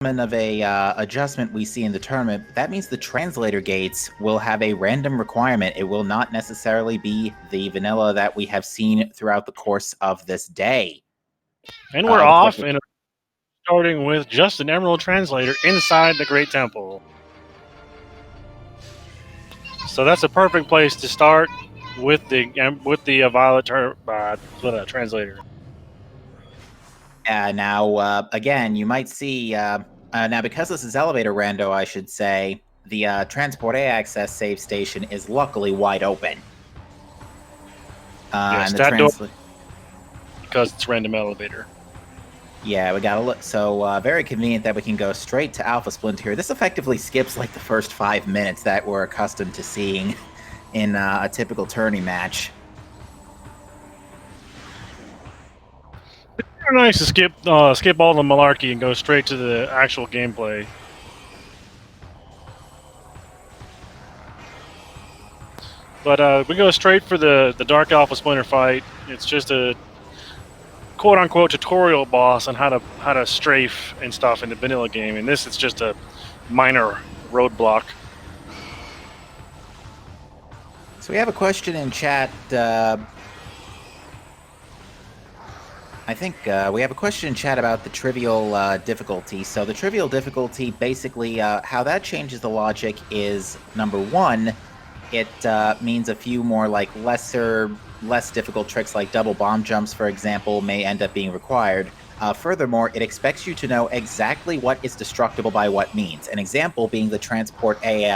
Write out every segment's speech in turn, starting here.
of a adjustment we see in the tournament, that means the translator gates will have a random requirement. It will not necessarily be the vanilla that we have seen throughout the course of this day. And we're off, and starting with just an Emerald Translator inside the Great Temple. So that's a perfect place to start with the Violet Translator. Now, again, you might see, now because this is Elevator Rando, I should say, the Transport A access save station is luckily wide open. Yes, that door, because it's random elevator. Yeah, we gotta look. So, very convenient that we can go straight to Alpha Splint here. This effectively skips like the first 5 minutes that we're accustomed to seeing in a typical tourney match. It's nice to skip all the malarkey and go straight to the actual gameplay. But we go straight for the Dark Alpha Splinter fight. It's just a quote-unquote tutorial boss on how to strafe and stuff in the vanilla game. In this, it's just a minor roadblock. So we have a question in chat. I think we have a question in chat about the trivial difficulty. So the trivial difficulty, basically, how that changes the logic is, number one, it means a few more like less difficult tricks like double bomb jumps, for example, may end up being required. Furthermore, it expects you to know exactly what is destructible by what means. An example being the Transport A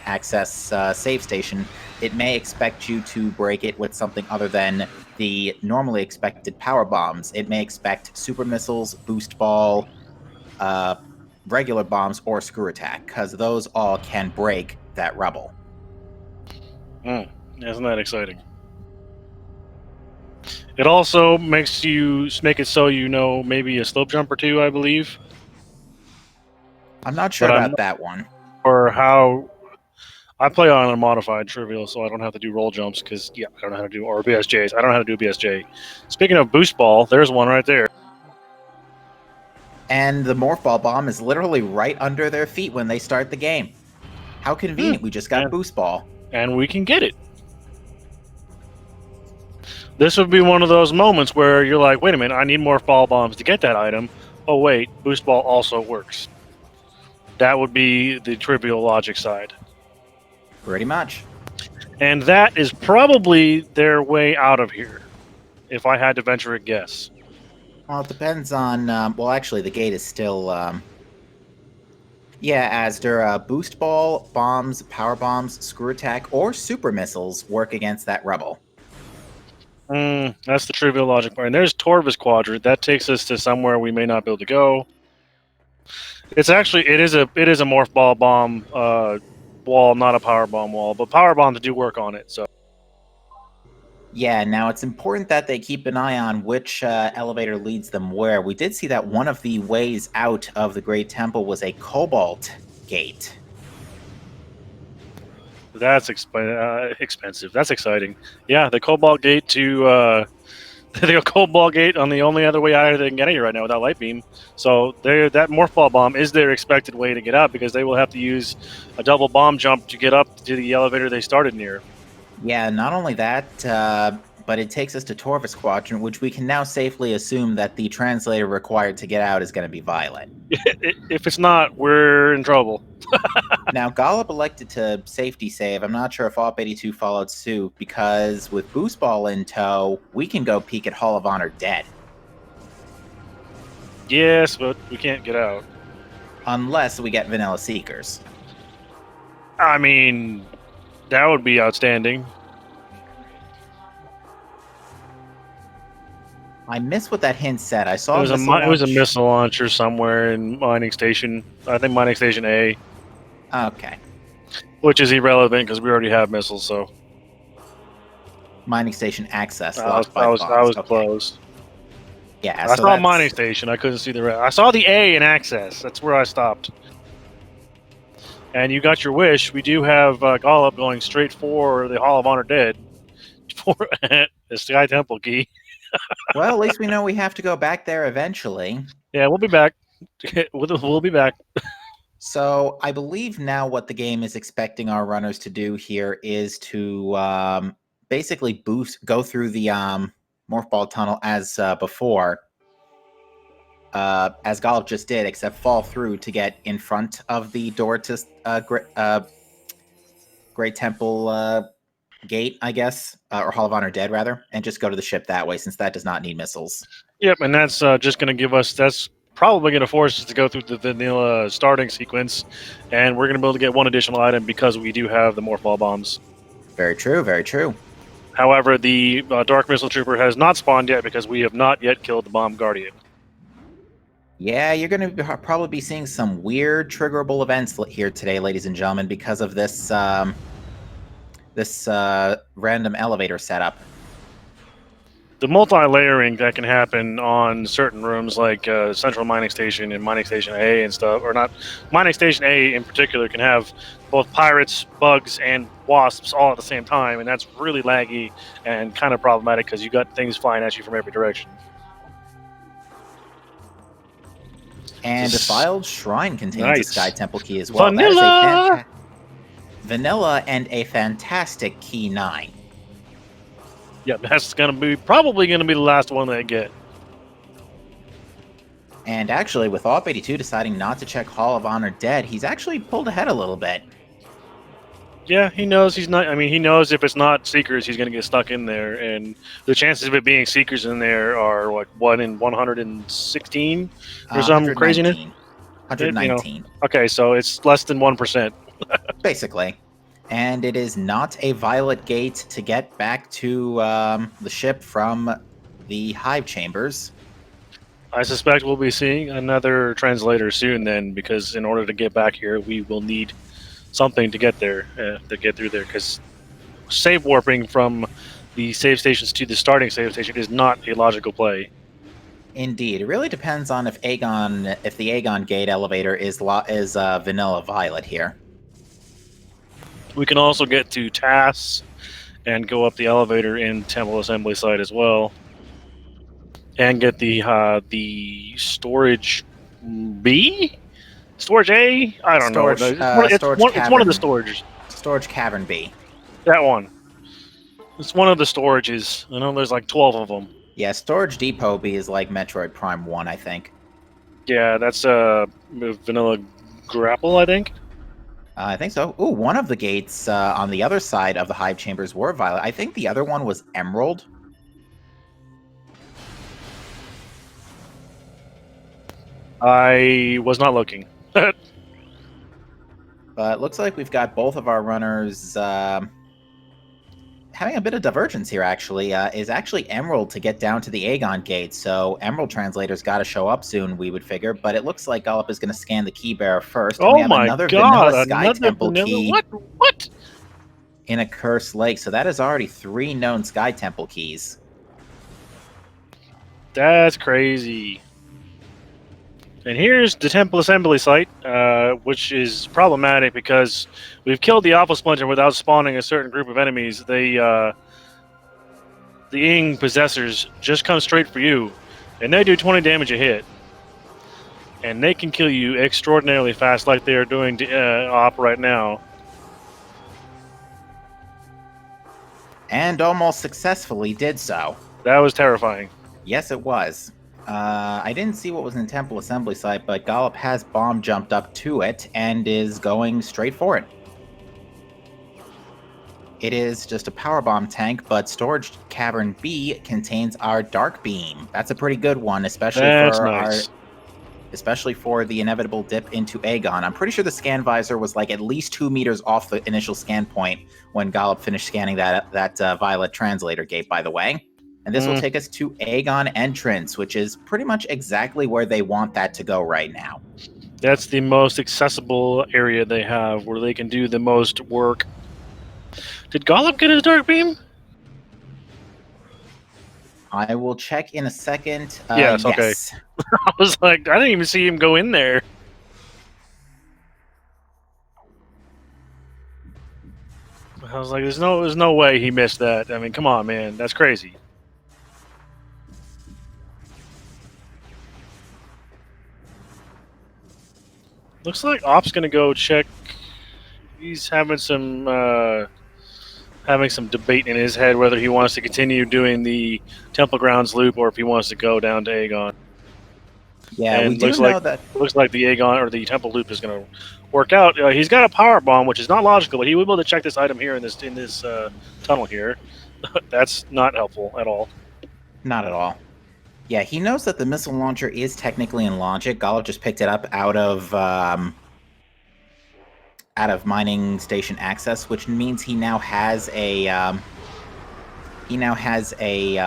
access save station. It may expect you to break it with something other than the normally expected power bombs. It may expect super missiles, boost ball, regular bombs, or screw attack, because those all can break that rubble. Isn't that exciting? It also make it so you know maybe a slope jump or two, I believe. I'm not sure about that one. Or how I play on a modified trivial, so I don't have to do roll jumps because I don't know how to do or BSJs. I don't know how to do BSJ. Speaking of boost ball, there's one right there. And the morph ball bomb is literally right under their feet when they start the game. How convenient! We just got boost ball, and we can get it. This would be one of those moments where you're like, wait a minute, I need more ball bombs to get that item. Oh wait, boost ball also works. That would be the trivial logic side. Pretty much. And that is probably their way out of here, if I had to venture a guess. Well, it depends on... well, actually, the gate is still... yeah, as their boost ball, bombs, power bombs, screw attack, or super missiles work against that rebel. That's the trivial logic part. And there's Torva's Quadrant. That takes us to somewhere we may not be able to go. It's actually... It is a morph ball bomb wall, not a power bomb wall, but power bombs do work on it. So yeah, now it's important that they keep an eye on which elevator leads them where. We did see that one of the ways out of the Great Temple was a Cobalt gate. That's expensive. That's exciting. Yeah, the Cobalt gate to the Cobalt gate on the only other way out they can get here right now without light beam. So that morph ball bomb is their expected way to get out because they will have to use a double bomb jump to get up to the elevator they started near. Yeah, not only that, but it takes us to Torva's Quadrant, which we can now safely assume that the translator required to get out is going to be Violet. If it's not, we're in trouble. Now, Gollop elected to safety save. I'm not sure if awp82 followed suit, because with Boost Ball in tow, we can go peek at Hall of Honor dead. Yes, but we can't get out. Unless we get Vanilla Seekers. I mean, that would be outstanding. I missed what that hint said. I saw it was a missile launcher somewhere in Mining Station. I think Mining Station A. Okay. Which is irrelevant because we already have missiles, so. Mining Station access. I was close. Yeah, I saw Mining Station. I couldn't see the rest. I saw the A in access. That's where I stopped. And you got your wish. We do have Gollop going straight for the Hall of Honor dead for the Sky Temple key. Well, at least we know we have to go back there eventually. Yeah, we'll be back. We'll be back. So I believe now what the game is expecting our runners to do here is to basically go through the morph ball tunnel as before, as Gollop just did, except fall through to get in front of the door to Great Temple Gate, I guess, or Hall of Honor Dead rather, and just go to the ship that way since that does not need missiles. Yep, and that's just going to give us. That's probably going to force us to go through the vanilla starting sequence, and we're going to be able to get one additional item because we do have the morph ball bombs. Very true. Very true. However, the Dark Missile Trooper has not spawned yet because we have not yet killed the Bomb Guardian. Yeah, you're going to probably be seeing some weird triggerable events here today, ladies and gentlemen, because of this random elevator setup. The multi-layering that can happen on certain rooms, like Central Mining Station and Mining Station A and stuff, or not, Mining Station A in particular, can have both pirates, bugs, and wasps all at the same time, and that's really laggy and kind of problematic because you got things flying at you from every direction. And a Defiled Shrine contains a Sky Temple key as well. Vanilla! That is vanilla and a fantastic key 9. Yeah, that's probably gonna be the last one they get. And actually, with awp82 deciding not to check Hall of Honor Dead, he's actually pulled ahead a little bit. Yeah, he knows he's not. I mean, he knows if it's not Seekers, he's gonna get stuck in there, and the chances of it being Seekers in there are like 1 in 116 or some craziness. 119. Okay, so it's less than 1%. Basically. And it is not a violet gate to get back to the ship from the hive chambers. I suspect we'll be seeing another translator soon then, because in order to get back here, we will need something to get there, to get through there, because save warping from the save stations to the starting save station is not a logical play. Indeed. It really depends on if the Aegon gate elevator is vanilla violet here. We can also get to TAS and go up the elevator in Temple Assembly Site as well, and get the storage B, storage A. I don't know. It's one of the storages. Storage cavern B. That one. It's one of the storages. I know there's like 12 of them. Yeah, storage depot B is like Metroid Prime 1, I think. Yeah, that's vanilla grapple, I think. I think so. Ooh, one of the gates on the other side of the hive chambers were violet. I think the other one was emerald. I was not looking. But it looks like we've got both of our runners having a bit of divergence here, actually. Is actually emerald to get down to the Aegon gate, so emerald translator's got to show up soon, we would figure. But it looks like Gollop is going to scan the key bearer first. And Oh we have my another god! vanilla Sky Temple key. What? In a cursed lake. So that is already 3 known Sky Temple keys. That's crazy. And here's the Temple Assembly Site, which is problematic because we've killed the Alpha Splinter without spawning a certain group of enemies. The Ing Possessors just come straight for you, and they do 20 damage a hit. And they can kill you extraordinarily fast like they are doing to Op right now. And almost successfully did so. That was terrifying. Yes, it was. I didn't see what was in Temple Assembly Site, but Gollop has bomb jumped up to it and is going straight for it. It is just a power bomb tank, but Storage Cavern B contains our Dark Beam. That's a pretty good one, especially for the inevitable dip into Aegon. I'm pretty sure the scan visor was like at least 2 meters off the initial scan point when Gollop finished scanning that violet translator gate, by the way. And this will take us to Aegon entrance, which is pretty much exactly where they want that to go right now. That's the most accessible area they have, where they can do the most work. Did Gollop get his Dark Beam? I will check in a second. Yes, okay. I was like, I didn't even see him go in there. I was like, there's no way he missed that. I mean, come on, man. That's crazy. Looks like Op's gonna go check. He's having some debate in his head whether he wants to continue doing the Temple Grounds loop or if he wants to go down to Aegon. Yeah, we And do know that. looks like the Aegon or the Temple loop is gonna work out. He's got a power bomb, which is not logical, but he will be able to check this item here in this tunnel here. That's not helpful at all. Not at all. Yeah, he knows that the missile launcher is technically in logic. Gollop just picked it up out of mining station access, which means he now has a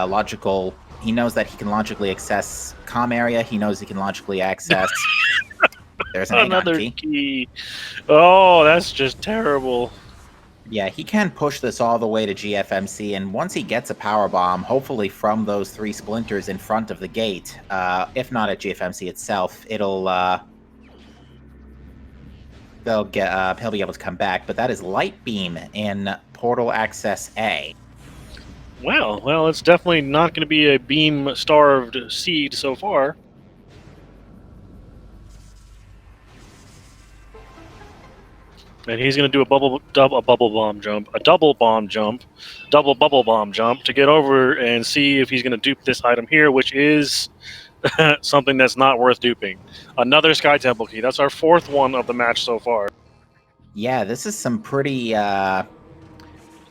logical. He knows that he can logically access comm area. He knows he can logically access. There's an Another key. key. Oh, that's just terrible. Yeah, he can push this all the way to GFMC, and once he gets a power bomb, hopefully from those 3 splinters in front of the gate, if not at GFMC itself, he'll be able to come back. But that is Light Beam in Portal Access A. Well, it's definitely not going to be a beam-starved seed so far. And he's going to do a double bomb jump to get over and see if he's going to dupe this item here, which is something that's not worth duping. Another Sky Temple key. That's our 4th one of the match so far. Yeah, this is some pretty.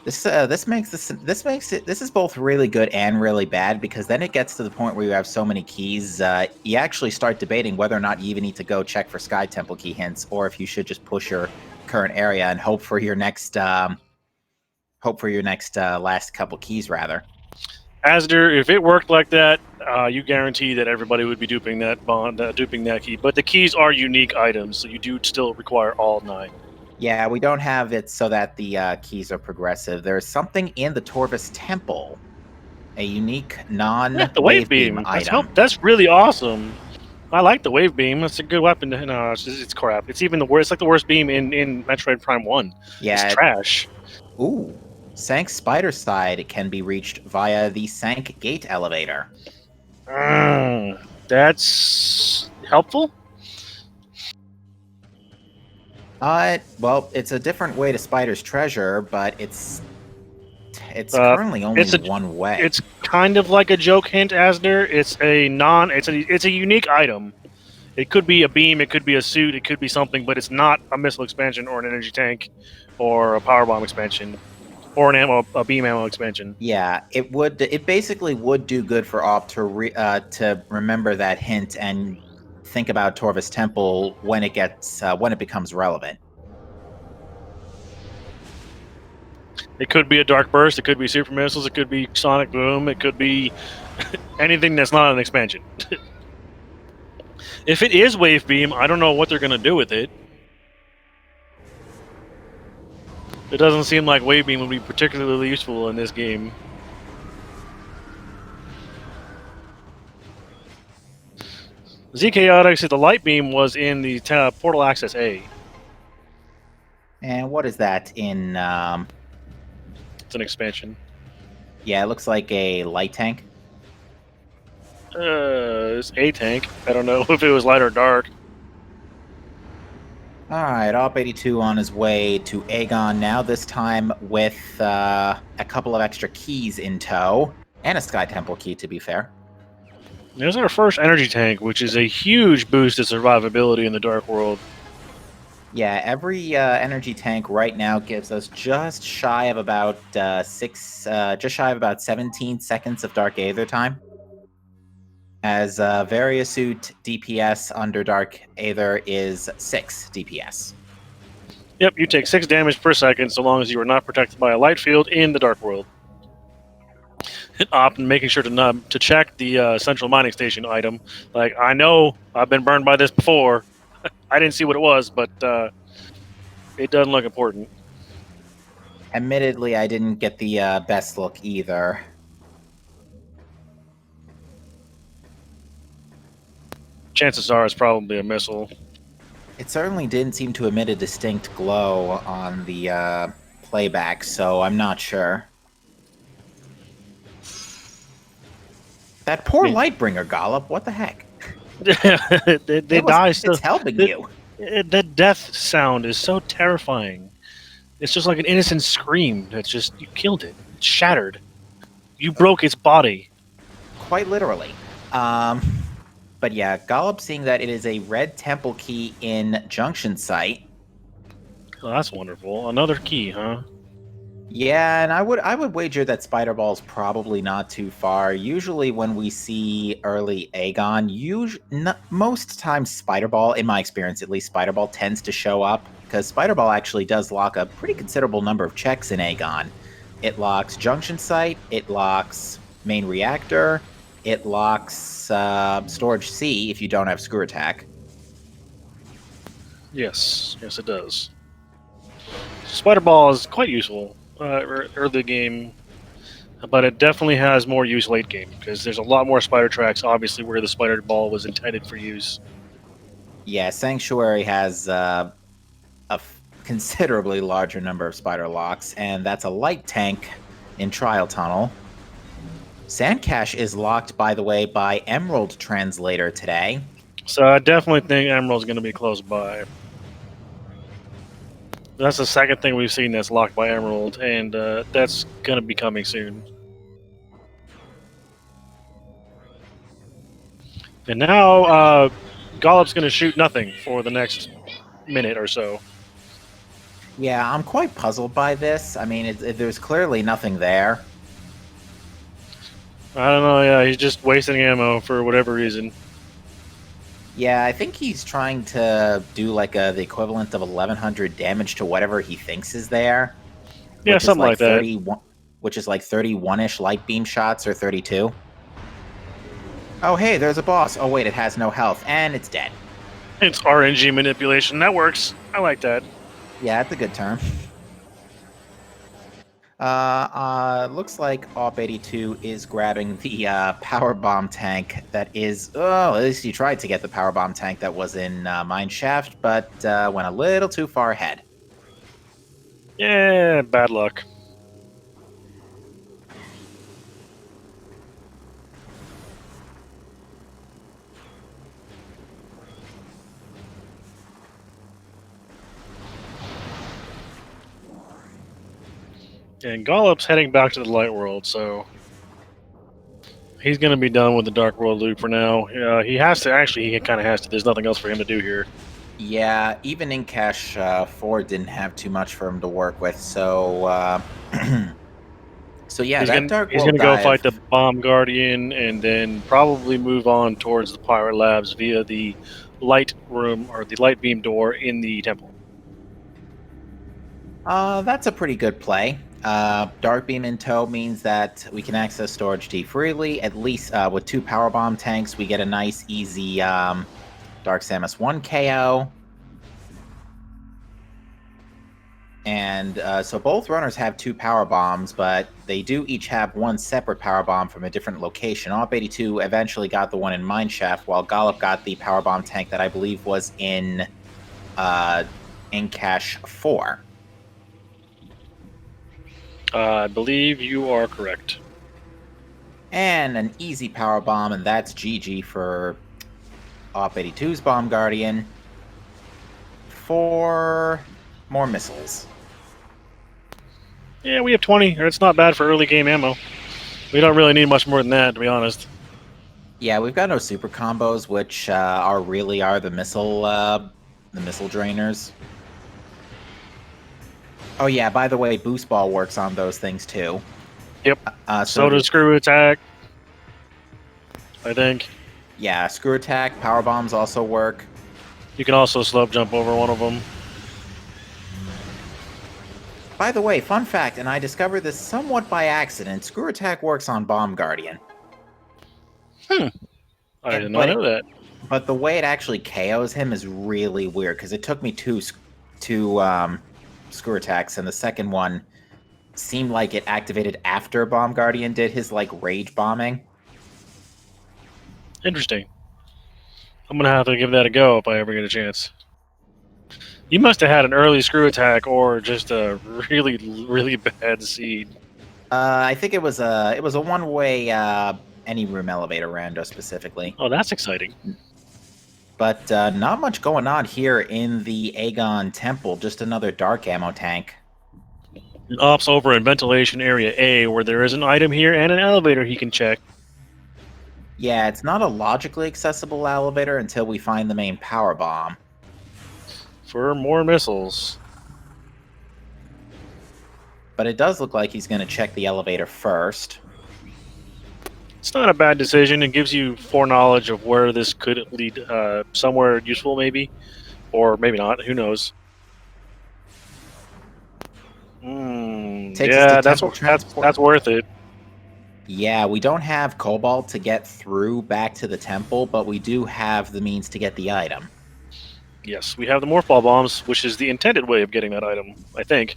This is both really good and really bad, because then it gets to the point where you have so many keys, you actually start debating whether or not you even need to go check for Sky Temple key hints, or if you should just push your current area and hope for your next last couple keys, rather. Asder, if it worked like that, you guarantee that everybody would be duping that key. But the keys are unique items, so you do still require all 9. Yeah, we don't have it so that the keys are progressive. There's something in the Torvus Temple, a unique the wave beam item. That's really awesome. I like the wave beam. That's a good weapon. No, it's crap. It's even the worst. It's like the worst beam in Metroid Prime 1. Yeah, it's trash. Ooh, Sank Spider Side can be reached via the Sank Gate elevator. That's helpful. Well, it's a different way to Spider's Treasure, but it's currently only one way. It's kind of like a joke hint, Asner. It's a unique item. It could be a beam, it could be a suit, it could be something, but it's not a missile expansion or an energy tank or a power bomb expansion or a beam ammo expansion. Yeah, it basically would do good for Op to remember that hint and think about Torvus Temple when it becomes relevant. It could be a Dark Burst, it could be Super Missiles, it could be Sonic Boom, it could be anything that's not an expansion. If it is Wave Beam, I don't know what they're going to do with it. It doesn't seem like Wave Beam would be particularly useful in this game. Z-Chaotix said the Light Beam was in the Portal Access A. And what is that in... It's an expansion. Yeah, it looks like a light tank. It's a tank. I don't know if it was light or dark. Alright, awp82 on his way to Aegon now, this time with a couple of extra keys in tow. And a Sky Temple key, to be fair. There's our first energy tank, which is a huge boost to survivability in the Dark World. Yeah, every energy tank right now gives us just shy of about 17 seconds of Dark Aether time. As Variasuit DPS under Dark Aether is 6 DPS. Yep, you take 6 damage per second so long as you are not protected by a light field in the Dark World. Making sure to check the Central Mining Station item. Like, I know I've been burned by this before. I didn't see what it was, but it doesn't look important. Admittedly, I didn't get the best look either. Chances are it's probably a missile. It certainly didn't seem to emit a distinct glow on the playback, so I'm not sure. That poor Lightbringer, Gollop, what the heck? they die still. It's helping you. That death sound is so terrifying. It's just like an innocent scream. That's just you killed it. It's shattered. You broke its body. Quite literally. Um, but yeah, Gollop seeing that it is a red temple key in Junction Site. Oh, that's wonderful. Another key, huh? Yeah, and I would wager that Spider Ball's probably not too far. Usually, when we see early Aegon, most times Spider Ball, in my experience at least, Spider Ball tends to show up because Spider Ball actually does lock a pretty considerable number of checks in Aegon. It locks Junction Site, it locks Main Reactor, it locks Storage C if you don't have Screw Attack. Yes, yes, it does. Spider Ball is quite useful early game, but it definitely has more use late game because there's a lot more spider tracks, obviously, where the Spider Ball was intended for use. Yeah, Sanctuary has considerably larger number of spider locks, and that's a light tank in Trial Tunnel. Sandcache is locked, by the way, by Emerald Translator today. So I definitely think Emerald's going to be close by. That's the second thing we've seen that's locked by Emerald, and that's going to be coming soon. And now Gollop's going to shoot nothing for the next minute or so. Yeah, I'm quite puzzled by this. I mean, there's clearly nothing there. I don't know, yeah, he's just wasting ammo for whatever reason. Yeah, I think he's trying to do like the equivalent of 1100 damage to whatever he thinks is there. Yeah, Which is something like like that. 31, which is like 31-ish light beam shots or 32. Oh, hey, there's a boss. Oh, wait, it has no health, and it's dead. It's RNG manipulation. That works. I like that. Yeah, it's a good term. Looks like awp82 is grabbing the power bomb tank that is. Oh, at least you tried to get the power bomb tank that was in Mine Shaft, but went a little too far ahead. Yeah, bad luck. And Gollop's heading back to the light world, so he's going to be done with the dark world loop for now. He has to, actually, he kind of has to. There's nothing else for him to do here. Yeah, even in Cache 4 didn't have too much for him to work with, so so yeah, He's that gonna, Dark he's World gonna go dive. fight the Bomb Guardian and then probably move on towards the Pirate Labs via the light room or the light beam door in the temple. That's a pretty good play. Dark Beam in tow means that we can access Storage D freely. At least with 2 Power Bomb tanks, we get a nice, easy Dark Samus 1 KO. And so both runners have 2 Power Bombs, but they do each have 1 separate Power Bomb from a different location. awp82 eventually got the one in Mineshaft, while Gollop got the Power Bomb tank that I believe was in Cache 4. I believe you are correct. And an easy power bomb, and that's GG for awp82's Bomb Guardian. 4 more missiles. Yeah, we have 20. It's not bad for early game ammo. We don't really need much more than that, to be honest. Yeah, we've got no super combos, which are the missile drainers. Oh yeah, by the way, Boost Ball works on those things too. Yep. So does Screw Attack, I think. Yeah, Screw Attack, Power Bombs also work. You can also slope jump over one of them. By the way, fun fact, and I discovered this somewhat by accident, Screw Attack works on Bomb Guardian. I did not know that. But the way it actually KOs him is really weird, because it took me two Screw Attacks, and the second one seemed like it activated after Bomb Guardian did his, like, rage bombing. Interesting. I'm going to have to give that a go if I ever get a chance. You must have had an early Screw Attack or just a really, really bad seed. I think it was a one-way any room elevator rando specifically. Oh, that's exciting. But not much going on here in the Aegon Temple, just another dark ammo tank. Ops over in ventilation area A, where there is an item here and an elevator he can check. Yeah, it's not a logically accessible elevator until we find the main power bomb. For more missiles. But it does look like he's going to check the elevator first. It's not a bad decision. It gives you foreknowledge of where this could lead, somewhere useful maybe, or maybe not. Who knows? Takes us Yeah, to temple transport. that's worth it. Yeah, we don't have cobalt to get through back to the temple, but we do have the means to get the item. Yes, we have the morph ball bombs, which is the intended way of getting that item, I think.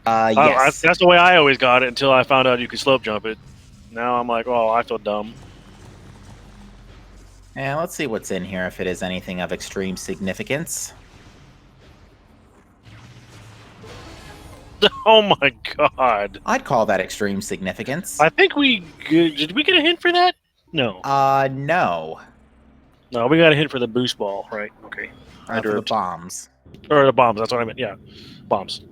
Yes. That's the way I always got it until I found out you could slope jump it. Now I'm like, oh, I feel dumb. And let's see what's in here, if it is anything of extreme significance. Oh my god. I'd call that extreme significance. I think did we get a hint for that? No. No. No, we got a hint for the boost ball, right? Okay. For the bombs. Or the bombs, that's what I meant, yeah. Bombs.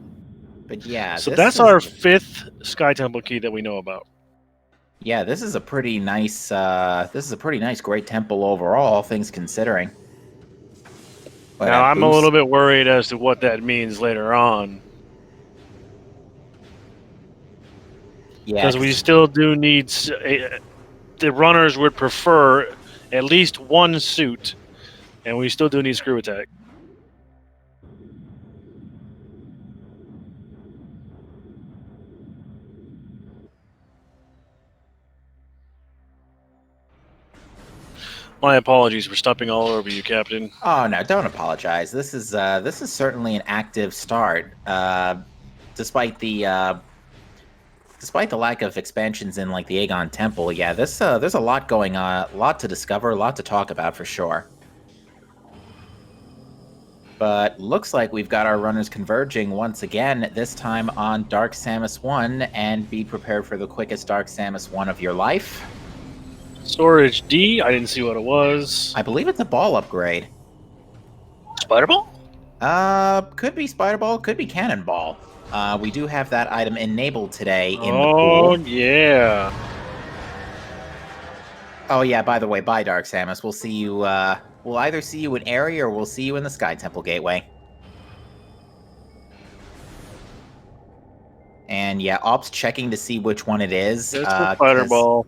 But yeah, so that's our 5th Sky Temple key that we know about. Yeah, this is a pretty nice great temple overall, all things considering. But now I'm a little bit worried as to what that means later on. Yeah, because we still do need the runners would prefer at least one suit, and we still do need screw attack. My apologies for stepping all over you, Captain. Oh no, don't apologize. This is certainly an active start, despite the lack of expansions in like the Aegon Temple. Yeah, there's a lot going on, a lot to discover, a lot to talk about for sure. But looks like we've got our runners converging once again, this time on Dark Samus 1, and be prepared for the quickest Dark Samus 1 of your life. Storage D, I didn't see what it was. I believe it's a ball upgrade. Spider Ball? Could be Spider Ball, could be Cannonball. We do have that item enabled today in the pool. Oh, yeah. Oh, yeah, by the way, bye, Dark Samus. We'll see you, we'll either see you in area or we'll see you in the Sky Temple Gateway. And yeah, Ops checking to see which one it is. It's the Spider Ball.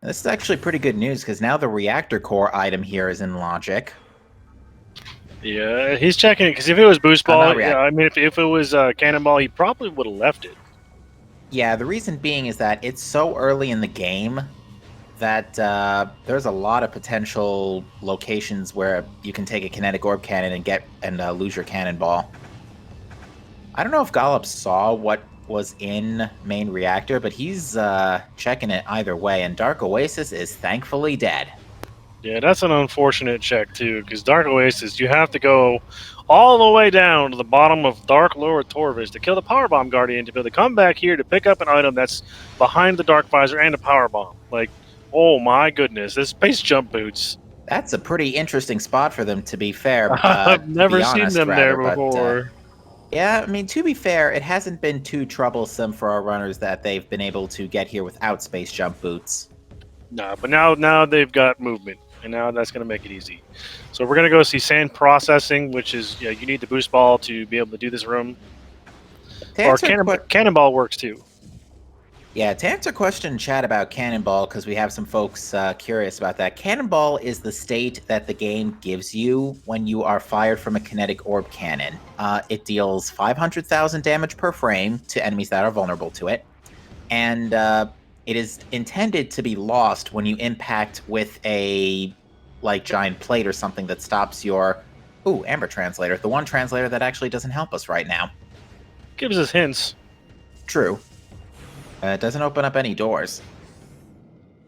This is actually pretty good news, because now the Reactor Core item here is in logic. Yeah, he's checking it, because if it was Boost Ball, yeah, I mean, if it was Cannonball, he probably would have left it. Yeah, the reason being is that it's so early in the game that there's a lot of potential locations where you can take a kinetic orb cannon and lose your cannonball. I don't know if Gollop saw what was in main reactor, but he's checking it either way, and Dark Oasis is thankfully dead. Yeah, that's an unfortunate check too, because Dark Oasis, you have to go all the way down to the bottom of Dark Lower Torvis to kill the Power Bomb Guardian to be able to come back here to pick up an item that's behind the Dark Visor and a Power Bomb. Like, oh my goodness, this Space Jump Boots. That's a pretty interesting spot for them, to be fair. I've never seen them there before. Yeah, I mean, to be fair, it hasn't been too troublesome for our runners that they've been able to get here without Space Jump Boots. No, but now they've got movement, and now that's going to make it easy. So we're going to go see Sand Processing, which is, you need the Boost Ball to be able to do this room. Or Cannonball works too. Yeah, to answer a question in chat about Cannonball, because we have some folks curious about that. Cannonball is the state that the game gives you when you are fired from a kinetic orb cannon. It deals 500,000 damage per frame to enemies that are vulnerable to it. And it is intended to be lost when you impact with a giant plate or something that stops your... Ooh, Amber Translator. The one translator that actually doesn't help us right now. Gives us hints. True. It doesn't open up any doors.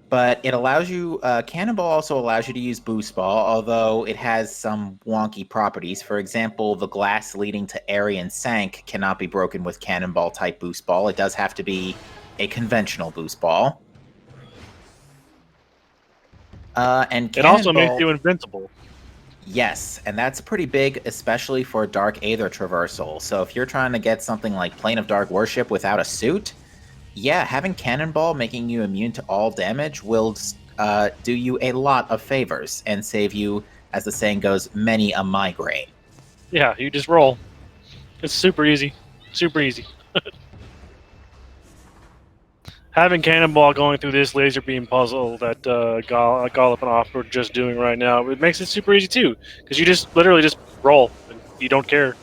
But it allows you... Cannonball also allows you to use Boost Ball, although it has some wonky properties. For example, the glass leading to Aryan Sank cannot be broken with Cannonball-type Boost Ball. It does have to be a conventional Boost Ball. And It also makes Cannonball, you invincible. yes, and that's pretty big, especially for Dark Aether traversal. So if you're trying to get something like Plane of Dark Worship without a suit, yeah, having Cannonball making you immune to all damage will do you a lot of favors and save you, as the saying goes, many a migraine. Yeah, you just roll. It's super easy. Super easy. Having Cannonball going through this laser beam puzzle that Gollop and Off are just doing right now, it makes it super easy too. Because you just literally just roll and you don't care.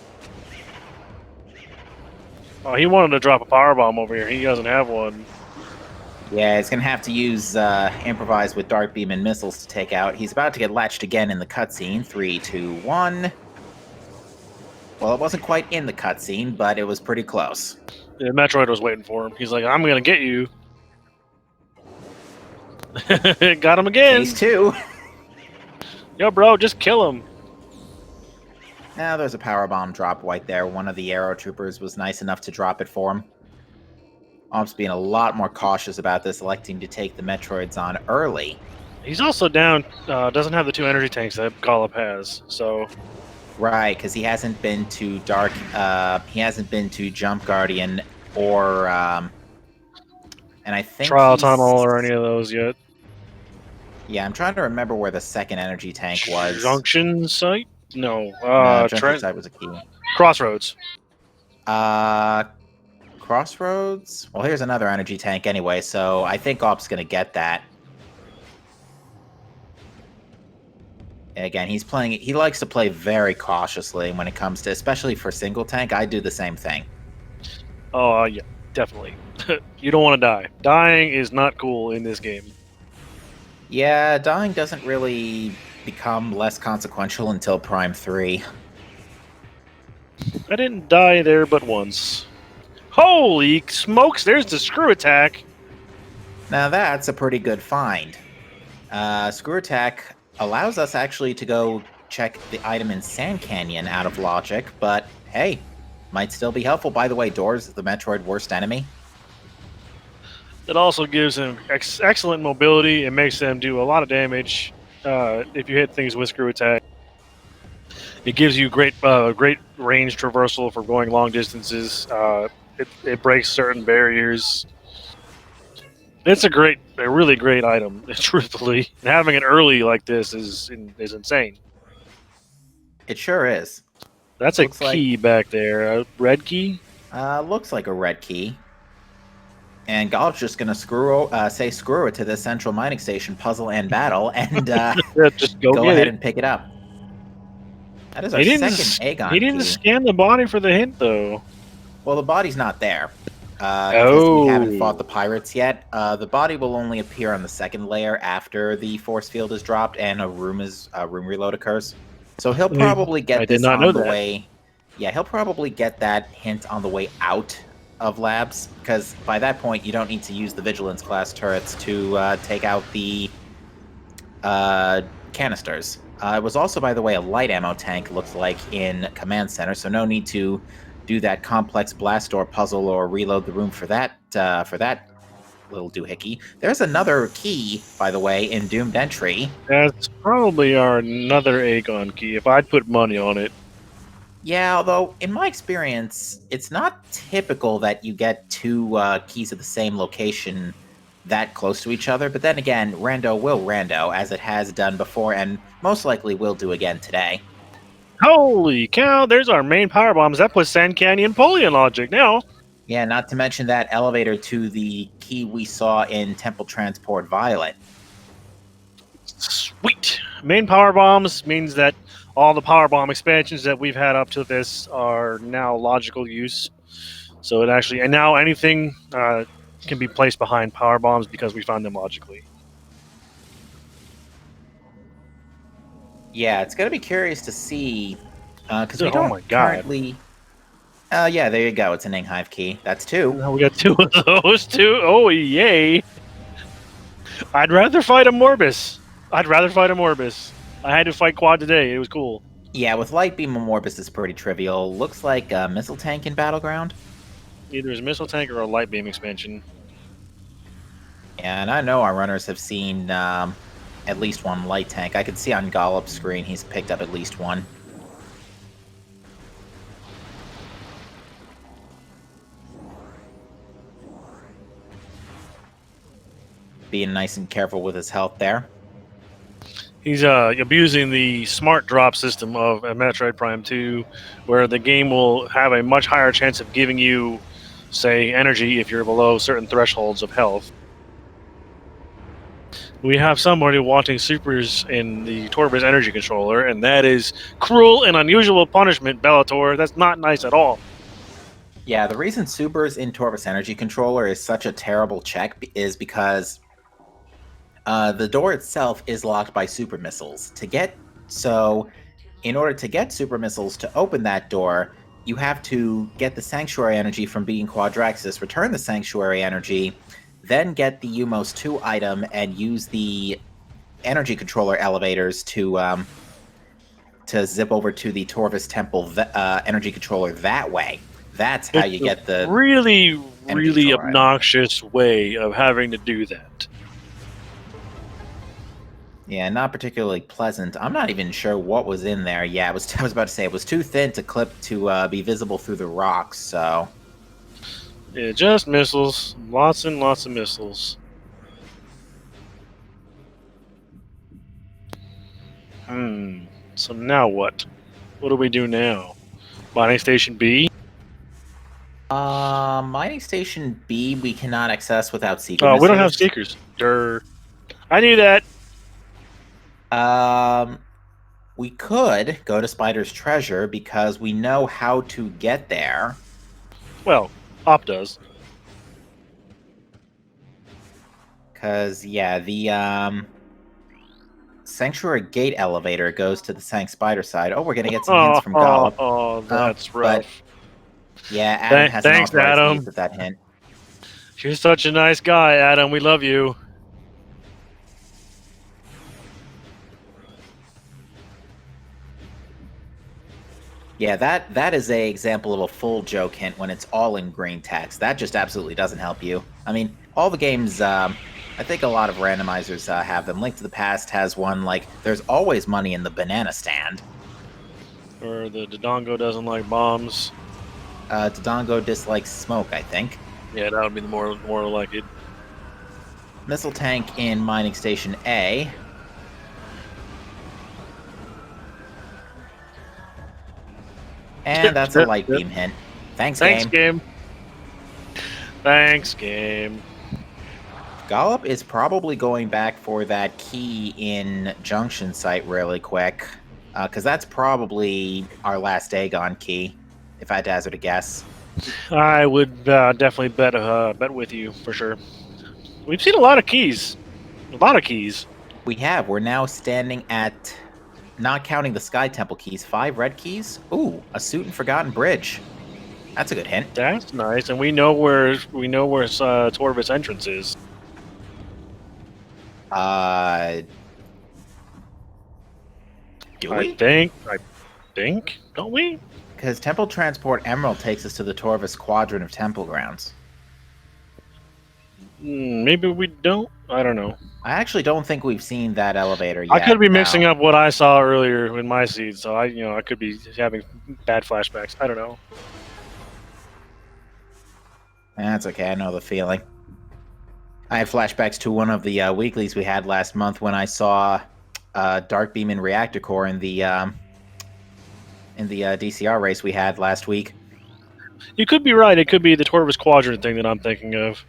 Oh, he wanted to drop a power bomb over here. He doesn't have one. Yeah, he's gonna have to use improvise with Dark Beam and missiles to take out. He's about to get latched again in the cutscene. 3, 2, 1. Well, it wasn't quite in the cutscene, but it was pretty close. Yeah, Metroid was waiting for him. He's like, I'm gonna get you. Got him again. Phase 2. Yo, bro, just kill him. Now there's a power bomb drop right there. One of the Aero Troopers was nice enough to drop it for him. Ops being a lot more cautious about this, electing to take the Metroids on early. He's also down. Doesn't have the 2 energy tanks that Gollop has. So Right, because he hasn't been to Dark. He hasn't been to Jump Guardian or, and I think Trial Tunnel or any of those yet. Yeah, I'm trying to remember where the second energy tank was. Junction site? No. Junction site was a key. Crossroads. Crossroads? Well, here's another energy tank anyway, so I think Op's gonna get that. Again, he's playing. He likes to play very cautiously when it comes to, especially for single tank. I do the same thing. Oh, yeah, definitely. You don't want to die. Dying is not cool in this game. Yeah, dying doesn't really become less consequential until Prime 3. I didn't die there but once. Holy smokes, there's the screw attack. Now that's a pretty good find. Screw Attack allows us actually to go check the item in Sand Canyon out of logic, but hey, might still be helpful. By the way, Doors is the Metroid worst enemy. It also gives them excellent mobility. It makes them do a lot of damage if you hit things with screw attack. It gives you great range traversal for going long distances. It breaks certain barriers. It's a really great item, truthfully. And having it early like this is insane. It sure is. That's looks a key back there. A red key? Looks like a red key. And Gollop's just gonna say screw it to the Central Mining Station puzzle and battle, and yeah, just go ahead and pick it up. That is our second Aegon key. He didn't scan the body for the hint, though. Well, the body's not there. Because we haven't fought the pirates yet. The body will only appear on the second layer after the force field is dropped and a room reload occurs. So he'll probably get this on the way. Yeah, he'll probably get that hint on the way out of labs, because by that point you don't need to use the Vigilance class turrets to take out the canisters. It was also, by the way, a light ammo tank, looks like, in Command Center, so no need to do that complex blast door puzzle or reload the room for that little doohickey. There's another key, by the way, in Doomed Entry. That's probably another Aegon key, if I'd put money on it. Yeah, although, in my experience, it's not typical that you get two keys at the same location that close to each other, but then again, Rando will Rando, as it has done before, and most likely will do again today. Holy cow, there's our main power bombs. That puts Sand Canyon fully in logic now. Yeah, not to mention that elevator to the key we saw in Temple Transport Violet. Sweet. Main power bombs means that all the power bomb expansions that we've had up to this are now logical use. So it actually, and now anything can be placed behind power bombs because we found them logically. Yeah, it's going to be curious to see, because we don't my God. currently... yeah, there you go. It's an Hive key. That's two. Now we got two of those, too. Oh, yay. I'd rather fight a Morbus. I had to fight Quad today. It was cool. Yeah, with Light Beam and Morbus is pretty trivial. Looks like a Missile Tank in Battleground. Either a Missile Tank or a Light Beam expansion. Yeah, and I know our runners have seen at least one light tank. I can see on Gollop's screen he's picked up at least one. Being nice and careful with his health there. He's abusing the smart drop system of Metroid Prime 2, where the game will have a much higher chance of giving you, say, energy if you're below certain thresholds of health. We have somebody wanting supers in the Torvis energy controller, and that is cruel and unusual punishment, Bellator. That's not nice at all. Yeah, the reason supers in Torvis energy controller is such a terrible check is because the door itself is locked by super missiles. In order to get super missiles to open that door, you have to get the sanctuary energy from being Quadraxis, return the sanctuary energy, then get the Umos 2 item and use the energy controller elevators to zip over to the Torvis Temple energy controller that way. That's how you get the really obnoxious way of having to do that. Yeah, not particularly pleasant. I'm not even sure what was in there. Yeah, I was about to say it was too thin to clip to be visible through the rocks. So yeah, just missiles, lots and lots of missiles. So now what? What do we do now? Mining Station B? Mining Station B we cannot access without secret missiles. We don't have seekers. Durr. I knew that. We could go to Spider's Treasure because we know how to get there. Well, Op does. Because, yeah, the Sanctuary Gate elevator goes to the Sank Spider side. Oh, we're going to get some hints from Gollop. Oh, that's rough. But, yeah, Adam has an authorized use of that hint. You're such a nice guy, Adam. We love you. Yeah, that is a example of a full joke hint when it's all in green text. That just absolutely doesn't help you. I mean, all the games, I think a lot of randomizers have them. Link to the Past has one like, there's always money in the banana stand. Or the Dodongo doesn't like bombs. Dodongo dislikes smoke, I think. Yeah, that would be the more like it. Missile tank in Mining Station A. And that's a light beam hint. Thanks, game. Thanks, game. Gollop is probably going back for that key in Junction Site really quick. Because that's probably our last Aegon key, if I had to hazard a guess. I would definitely bet with you, for sure. We've seen a lot of keys. A lot of keys. We have. We're now standing at... Not counting the Sky Temple keys, 5 red keys. Ooh, a Suit and Forgotten Bridge. That's a good hint. That's nice, and we know where Torvis entrance is. Do we? I think, don't we? Because Temple Transport Emerald takes us to the Torvis Quadrant of Temple Grounds. Maybe we don't. I don't know. I actually don't think we've seen that elevator yet. I could be mixing up what I saw earlier in my seed, so I could be having bad flashbacks. I don't know. That's okay. I know the feeling. I had flashbacks to one of the weeklies we had last month when I saw Dark Beam and Reactor Core in the DCR race we had last week. You could be right. It could be the Torvis Quadrant thing that I'm thinking of.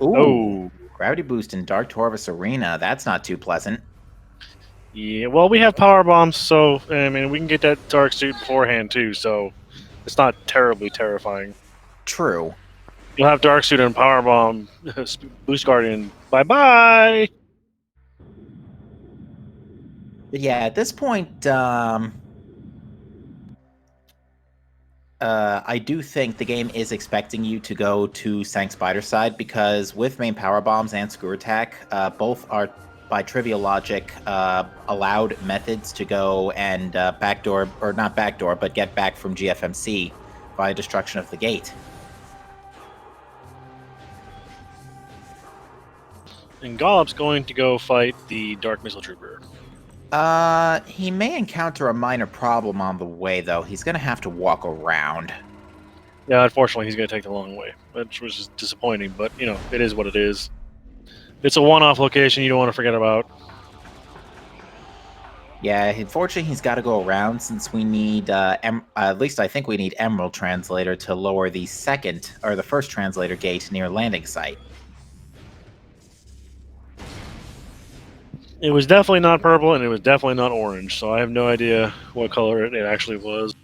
Ooh. Oh. Gravity boost in Dark Torvis Arena. That's not too pleasant. Yeah, well, we have power bombs, so I mean, we can get that dark suit beforehand too. So it's not terribly terrifying. True. You'll have dark suit and power bomb, boost guardian. Bye bye. But yeah, at this point, I do think the game is expecting you to go to Sank Spider side because with main power bombs and screw attack, both are by trivial logic allowed methods to go and backdoor, or not backdoor, but get back from GFMC by destruction of the gate. And Gollop's going to go fight the Dark Missile Trooper. He may encounter a minor problem on the way, though. He's gonna have to walk around. Yeah, unfortunately, he's going to take the long way, which was disappointing, but, you know, it is what it is. It's a one-off location you don't want to forget about. Yeah, unfortunately, he's got to go around since we need, at least I think we need Emerald Translator to lower the first translator gate near landing site. It was definitely not purple, and it was definitely not orange, so I have no idea what color it actually was.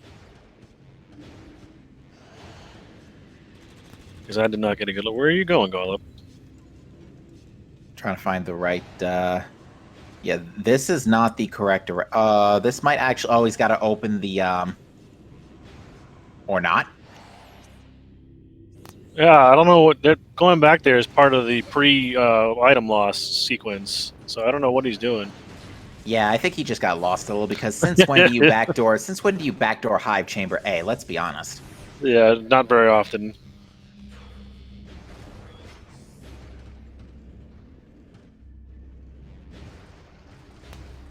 Because I did not get a good look. Where are you going, Gollop? Trying to find the right, yeah, this is not the correct, this might actually, he's got to open the, or not. Yeah, I don't know what going back there is part of the pre-item loss sequence, so I don't know what he's doing. Yeah, I think he just got lost a little because since when do you backdoor Hive Chamber A? Let's be honest. Yeah, not very often.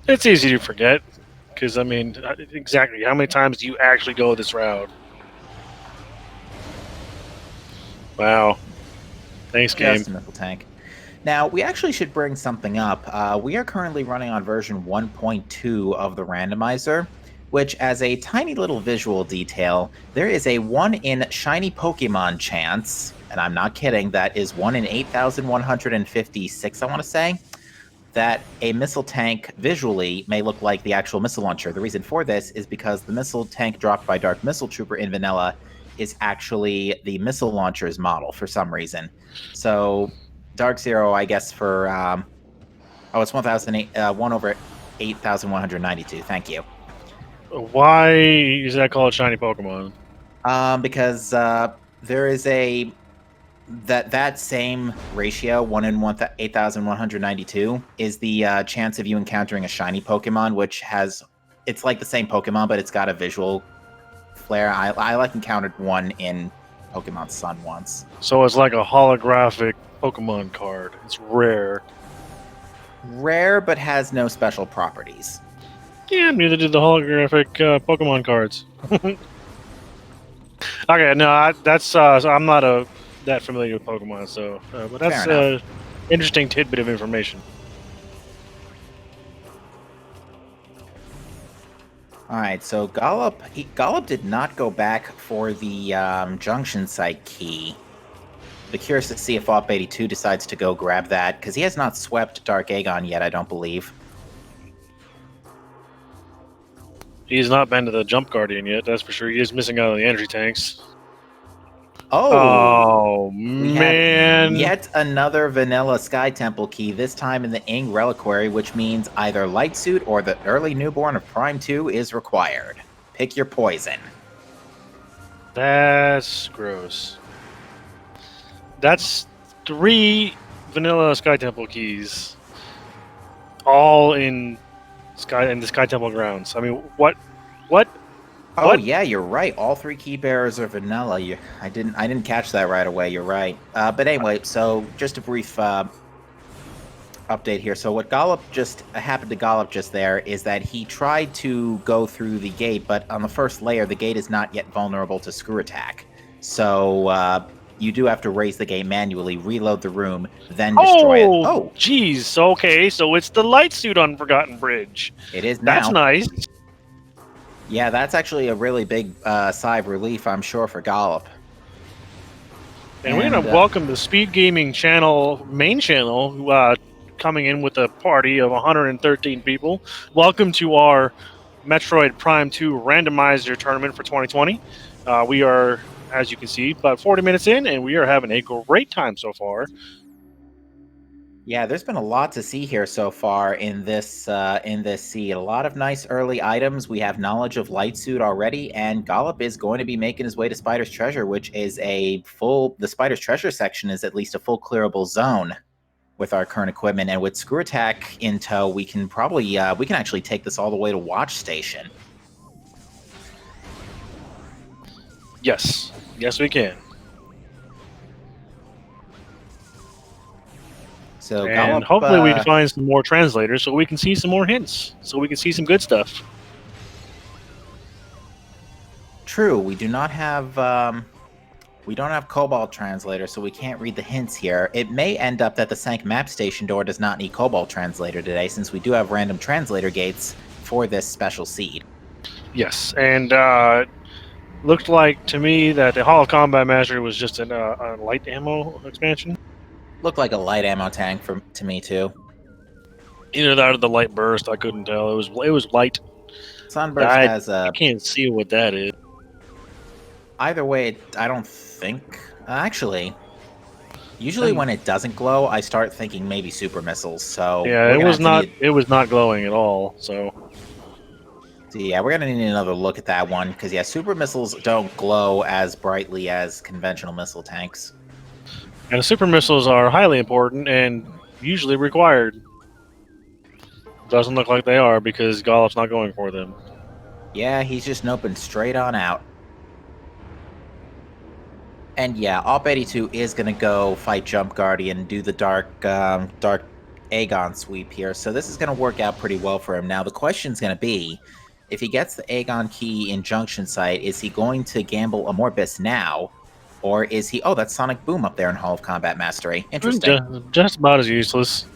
It's easy to forget, because, I mean, exactly how many times do you actually go this route? Wow. Thanks, game. Just a missile tank. Now, we actually should bring something up. We are currently running on version 1.2 of the randomizer, which, as a tiny little visual detail, there is a 1 in shiny Pokemon chance, and I'm not kidding, that is 1 in 8,156, I want to say, that a missile tank visually may look like the actual missile launcher. The reason for this is because the missile tank dropped by Dark Missile Trooper in vanilla is actually the missile launcher's model for some reason. So Dark Zero, I guess, for it's 1 over 8,192. Thank you. Why is that called shiny Pokemon? Because there is that same ratio, 1 in 8,192, is the chance of you encountering a shiny Pokemon, which it's like the same Pokemon, but it's got a visual flair. I like encountered one in Pokemon Sun once. So it's like a holographic Pokemon card. It's rare. Rare, but has no special properties. Yeah, neither did the holographic Pokemon cards. Okay, no, so I'm not that familiar with Pokemon, so but that's an interesting tidbit of information. All right, so Gollop did not go back for the junction site key. Be curious to see if awp82 decides to go grab that, because he has not swept Dark Aegon yet, I don't believe. He's not been to the Jump Guardian yet, that's for sure. He is missing out on the energy tanks. Oh, man. Yet another vanilla Sky Temple key, this time in the Ing Reliquary, which means either Light Suit or the early newborn of Prime 2 is required. Pick your poison. That's gross. That's 3 vanilla Sky Temple keys, all in the Sky Temple grounds. I mean, what? Oh what? yeah, you're right. All 3 key bearers are vanilla. I didn't catch that right away. You're right. But anyway, so just a brief update here. So what happened to Gollop just there is that he tried to go through the gate, but on the first layer, the gate is not yet vulnerable to screw attack. So you do have to raise the gate manually, reload the room, then destroy it. Oh, jeez. Okay, so it's the light suit on Forgotten Bridge. It is now. That's nice. Yeah, that's actually a really big sigh of relief, I'm sure, for Gollop. And we're going to welcome the SpeedGaming channel, main channel, coming in with a party of 113 people. Welcome to our Metroid Prime 2 Randomizer tournament for 2020. We are, as you can see, about 40 minutes in, and we are having a great time so far. Yeah, there's been a lot to see here so far in this seed. A lot of nice early items. We have knowledge of Light Suit already, and Gollop is going to be making his way to Spider's Treasure, which is the Spider's Treasure section is at least a full clearable zone with our current equipment. And with Screw Attack in tow, we can actually take this all the way to Watch Station. Yes, we can. So So And Gollop, hopefully we can find some more translators so we can see some more hints, so we can see some good stuff. true, we do not have we don't have Cobalt Translator, so we can't read the hints here. It may end up that the Sank Map Station door does not need Cobalt Translator today, since we do have random translator gates for this special seed. Yes, and looked like to me that the Hall of Combat Mastery was just a light ammo expansion. Looked like a light ammo tank to me too. Either that or the light burst. I couldn't tell. It was light. Sunburst has I a. can't see what that is. Either way, I don't think. Actually, usually when it doesn't glow, I start thinking maybe super missiles. So Yeah, we're it gonna was have to not. need. It was not glowing at all. So Yeah, we're gonna need another look at that one because yeah, super missiles don't glow as brightly as conventional missile tanks. and super missiles are highly important and usually required. Doesn't look like they are because Gollop's not going for them. Yeah, he's just noping straight on out. And yeah, awp82 is gonna go fight Jump Guardian, do the dark Aegon sweep here. So this is gonna work out pretty well for him. Now the question's gonna be, if he gets the Aegon key in Junction Site, is he going to gamble a Morbis now? Or is he... Oh, that's Sonic Boom up there in Hall of Combat Mastery. Interesting. Just about as useless.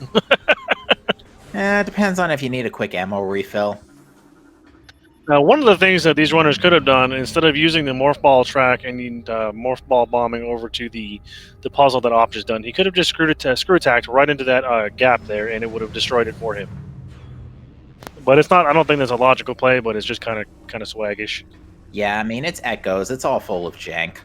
Depends on if you need a quick ammo refill. Now, one of the things that these runners could have done, instead of using the morph ball track and morph ball bombing over to the puzzle that Op just done, he could have just screw attacked right into that gap there, and it would have destroyed it for him. But it's not. I don't think that's a logical play, but it's just kind of swaggish. Yeah, I mean, it's Echoes. It's all full of jank.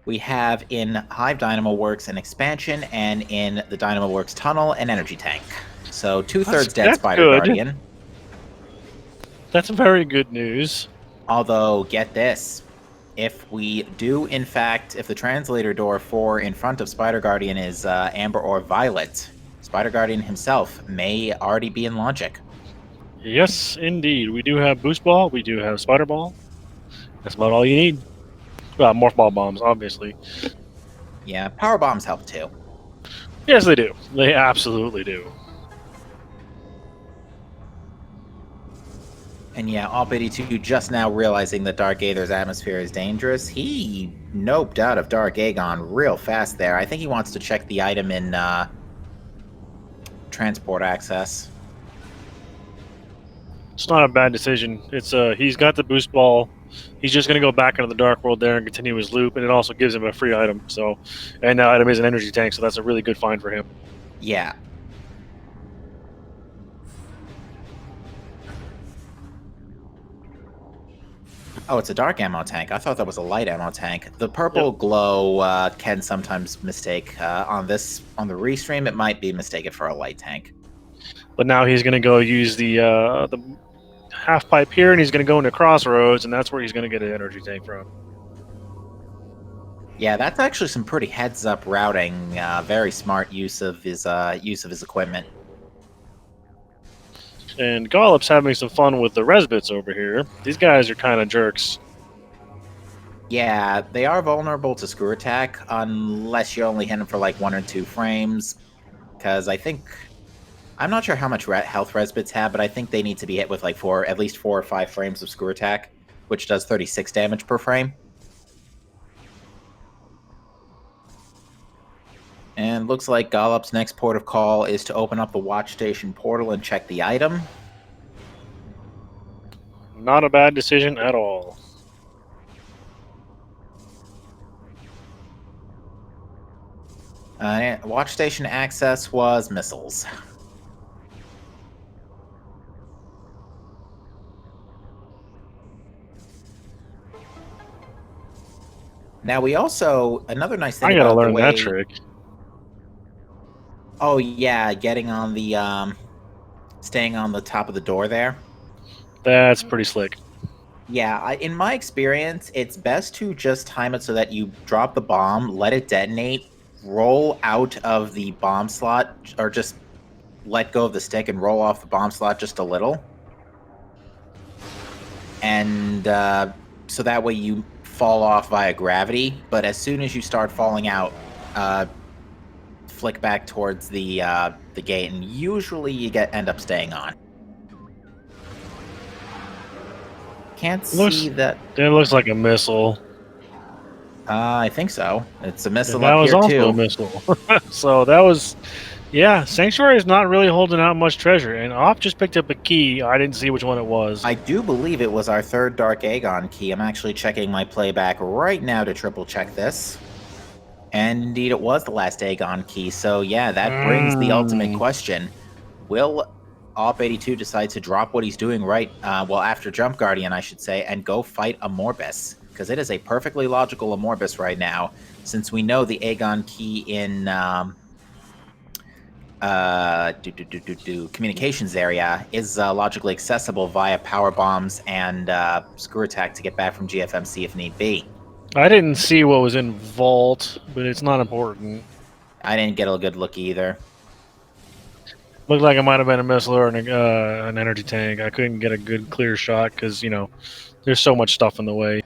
We have in Hive Dynamo Works an expansion, and in the Dynamo Works tunnel, an energy tank. So 2/3 dead Spider good. Guardian. That's very good news. Although, get this. If we do, in fact, if the translator door 4 in front of Spider Guardian is Amber or Violet, Spider Guardian himself may already be in logic. Yes, indeed. We do have Boost Ball. We do have Spider Ball. That's about all you need. Well, Morph Ball bombs, obviously. Yeah, Power Bombs help too. Yes, they do. They absolutely do. And yeah, awp82 just now realizing that Dark Aether's atmosphere is dangerous. He noped out of Dark Aegon real fast there. I think he wants to check the item in transport access. It's not a bad decision. It's he's got the Boost Ball. He's just going to go back into the Dark World there and continue his loop, and it also gives him a free item. So, and that item is an energy tank, so that's a really good find for him. Yeah. Oh, it's a dark ammo tank. I thought that was a light ammo tank. The purple glow can sometimes mistake on the restream. It might be mistaken for a light tank. But now he's going to go use the half pipe here, and he's going to go into Crossroads, and that's where he's going to get an energy tank from. Yeah, that's actually some pretty heads-up routing. Very smart use of his equipment. And Gollop's having some fun with the Resbits over here. These guys are kind of jerks. Yeah, they are vulnerable to screw attack unless you only hit them for like 1 or 2 frames. Because I'm not sure how much health Resbits have, but I think they need to be hit with like at least 4 or 5 frames of screw attack, which does 36 damage per frame. And looks like Gollop's next port of call is to open up the watch station portal and check the item. Not a bad decision at all. Watch station access was missiles. Now we also, another nice thing I gotta about learn the way, that trick. Oh yeah, getting on the staying on the top of the door there. That's pretty slick. Yeah, in my experience, it's best to just time it so that you drop the bomb, let it detonate, roll out of the bomb slot, or just let go of the stick and roll off the bomb slot just a little. And so that way you fall off via gravity, but as soon as you start falling out, flick back towards the gate, and usually you end up staying on. Can't see that. It looks like a missile. I think so. It's a missile And that up was here also too. a missile. So that was, yeah. Sanctuary is not really holding out much treasure, and Op just picked up a key. I didn't see which one it was. I do believe it was our third Dark Aegon key. I'm actually checking my playback right now to triple check this. And indeed, it was the last Aegon key. So yeah, that brings the ultimate question: will awp82 decide to drop what he's doing after Jump Guardian, I should say, and go fight a Morbus? Because it is a perfectly logical Morbus right now, since we know the Aegon key in communications area is logically accessible via power bombs and screw attack to get back from GFMC if need be. I didn't see what was in Vault, but it's not important. I didn't get a good look either. Looked like it might have been a missile or an energy tank. I couldn't get a good clear shot because, there's so much stuff in the way.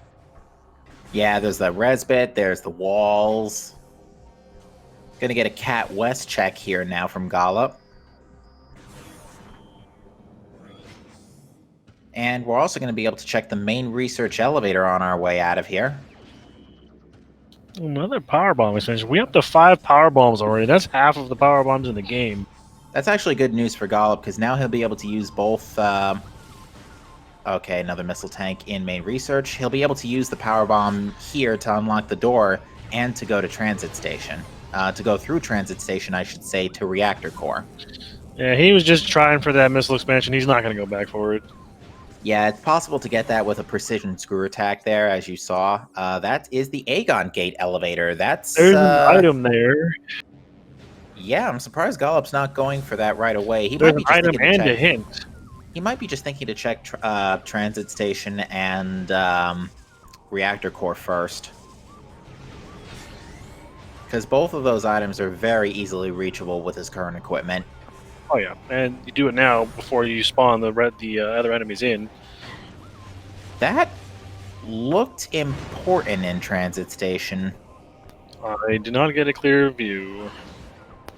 Yeah, there's the res bit, there's the walls. Gonna get a Cat West check here now from Gollop. And we're also gonna be able to check the main research elevator on our way out of here. Another power bomb expansion. We up to 5 power bombs already. That's half of the power bombs in the game. That's actually good news for Gollop, because now he'll be able to use both... okay, another missile tank in main research. He'll be able to use the power bomb here to unlock the door and to go to transit station. To go through transit station, I should say, to reactor core. Yeah, he was just trying for that missile expansion. He's not going to go back for it. Yeah, it's possible to get that with a precision screw attack there, as you saw. That is the Aegon Gate elevator. There's an item there. Yeah, I'm surprised Gollop's not going for that right away. There's an item and a hint. He might be just thinking to check transit station and reactor core first. Because both of those items are very easily reachable with his current equipment. Oh yeah, and you do it now before you spawn the other enemies in. That looked important in transit station. I did not get a clear view.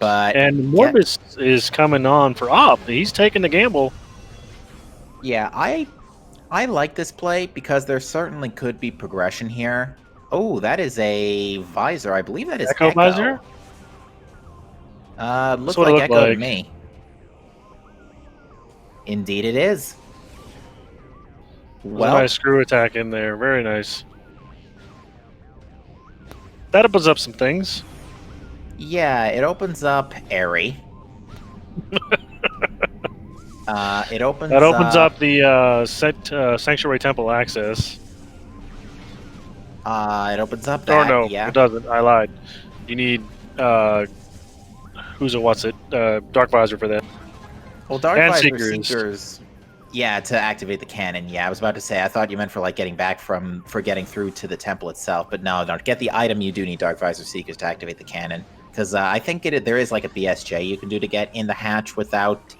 And Morbus is coming on for Op. He's taking the gamble. Yeah, I like this play because there certainly could be progression here. Oh, that is a visor. I believe that is Echo. Visor? Looks like Echo to me. Indeed it is. Well, nice screw attack in there. Very nice. That opens up some things. Yeah, it opens up Airy. It opens up the Sanctuary Temple access. It opens up that. Or no, yeah. It doesn't. I lied. You need Dark Visor for that. Well, Dark Visor Seekers. Yeah, to activate the cannon. Yeah, I was about to say, I thought you meant for like getting back for getting through to the temple itself, but no, don't get the item. You do need Dark Visor Seekers to activate the cannon, because I think there is like a BSJ you can do to get in the hatch without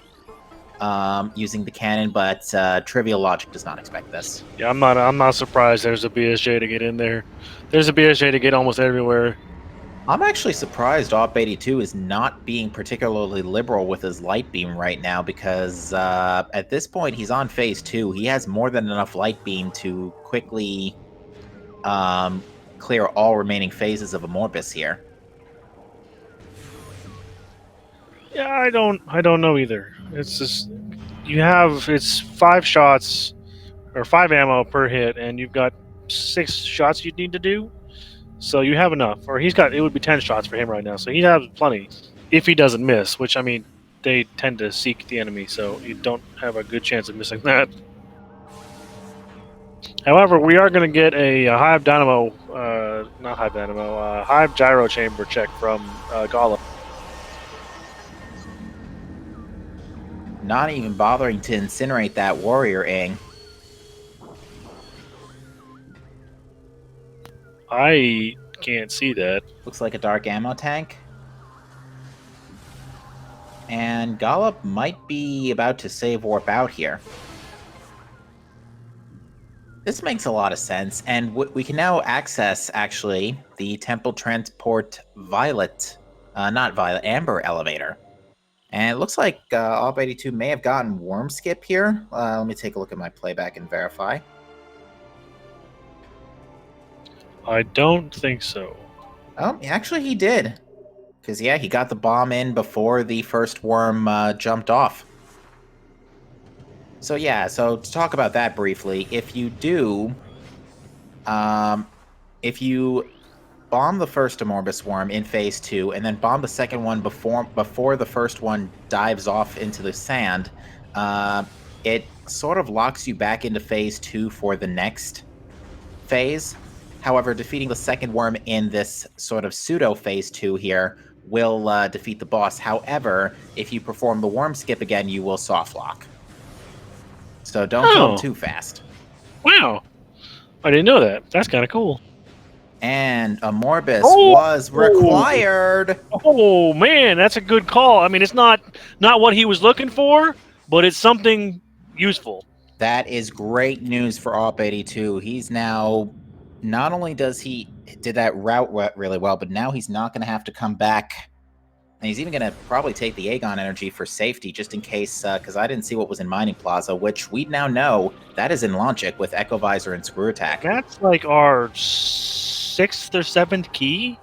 using the cannon, but trivial logic does not expect this. Yeah, I'm not surprised. There's a BSJ to get in there. There's a BSJ to get almost everywhere. I'm actually surprised awp82 is not being particularly liberal with his light beam right now, because at this point he's on phase 2. He has more than enough light beam to quickly clear all remaining phases of a Morbus here. Yeah, I don't know either. It's just it's 5 shots or 5 ammo per hit, and you've got 6 shots you'd need to do. So you have enough, or it would be 10 shots for him right now. So he has plenty if he doesn't miss, which I mean, they tend to seek the enemy, so you don't have a good chance of missing that. However, we are going to get a Hive Gyro Chamber check from Gollop. Not even bothering to incinerate that warrior Ing. I can't see that. Looks like a dark ammo tank. And Gollop might be about to save warp out here. This makes a lot of sense, and we can now access, actually, the Temple Transport Violet Not via the amber elevator. And it looks like awp82 may have gotten worm skip here. Let me take a look at my playback and verify. I don't think so. Oh, actually he did. Because, yeah, he got the bomb in before the first worm jumped off. So, yeah, so to talk about that briefly, if you bomb the first Amorbus worm in phase 2, and then bomb the second one before the first one dives off into the sand, it sort of locks you back into phase 2 for the next phase. However, defeating the second worm in this sort of pseudo phase 2 here will defeat the boss. However, if you perform the worm skip again, you will soft lock. So don't kill him too fast. Wow. I didn't know that. That's kind of cool. And Amorbus was required. Oh man, that's a good call. I mean, it's not what he was looking for, but it's something useful. That is great news for awp82. He's now, not only did that route really well, but now he's not going to have to come back. And he's even going to probably take the Aegon energy for safety, just in case, because I didn't see what was in Mining Plaza, which we now know that is in Logic with Echo Visor and Screw Attack. That's like our 6th or 7th key?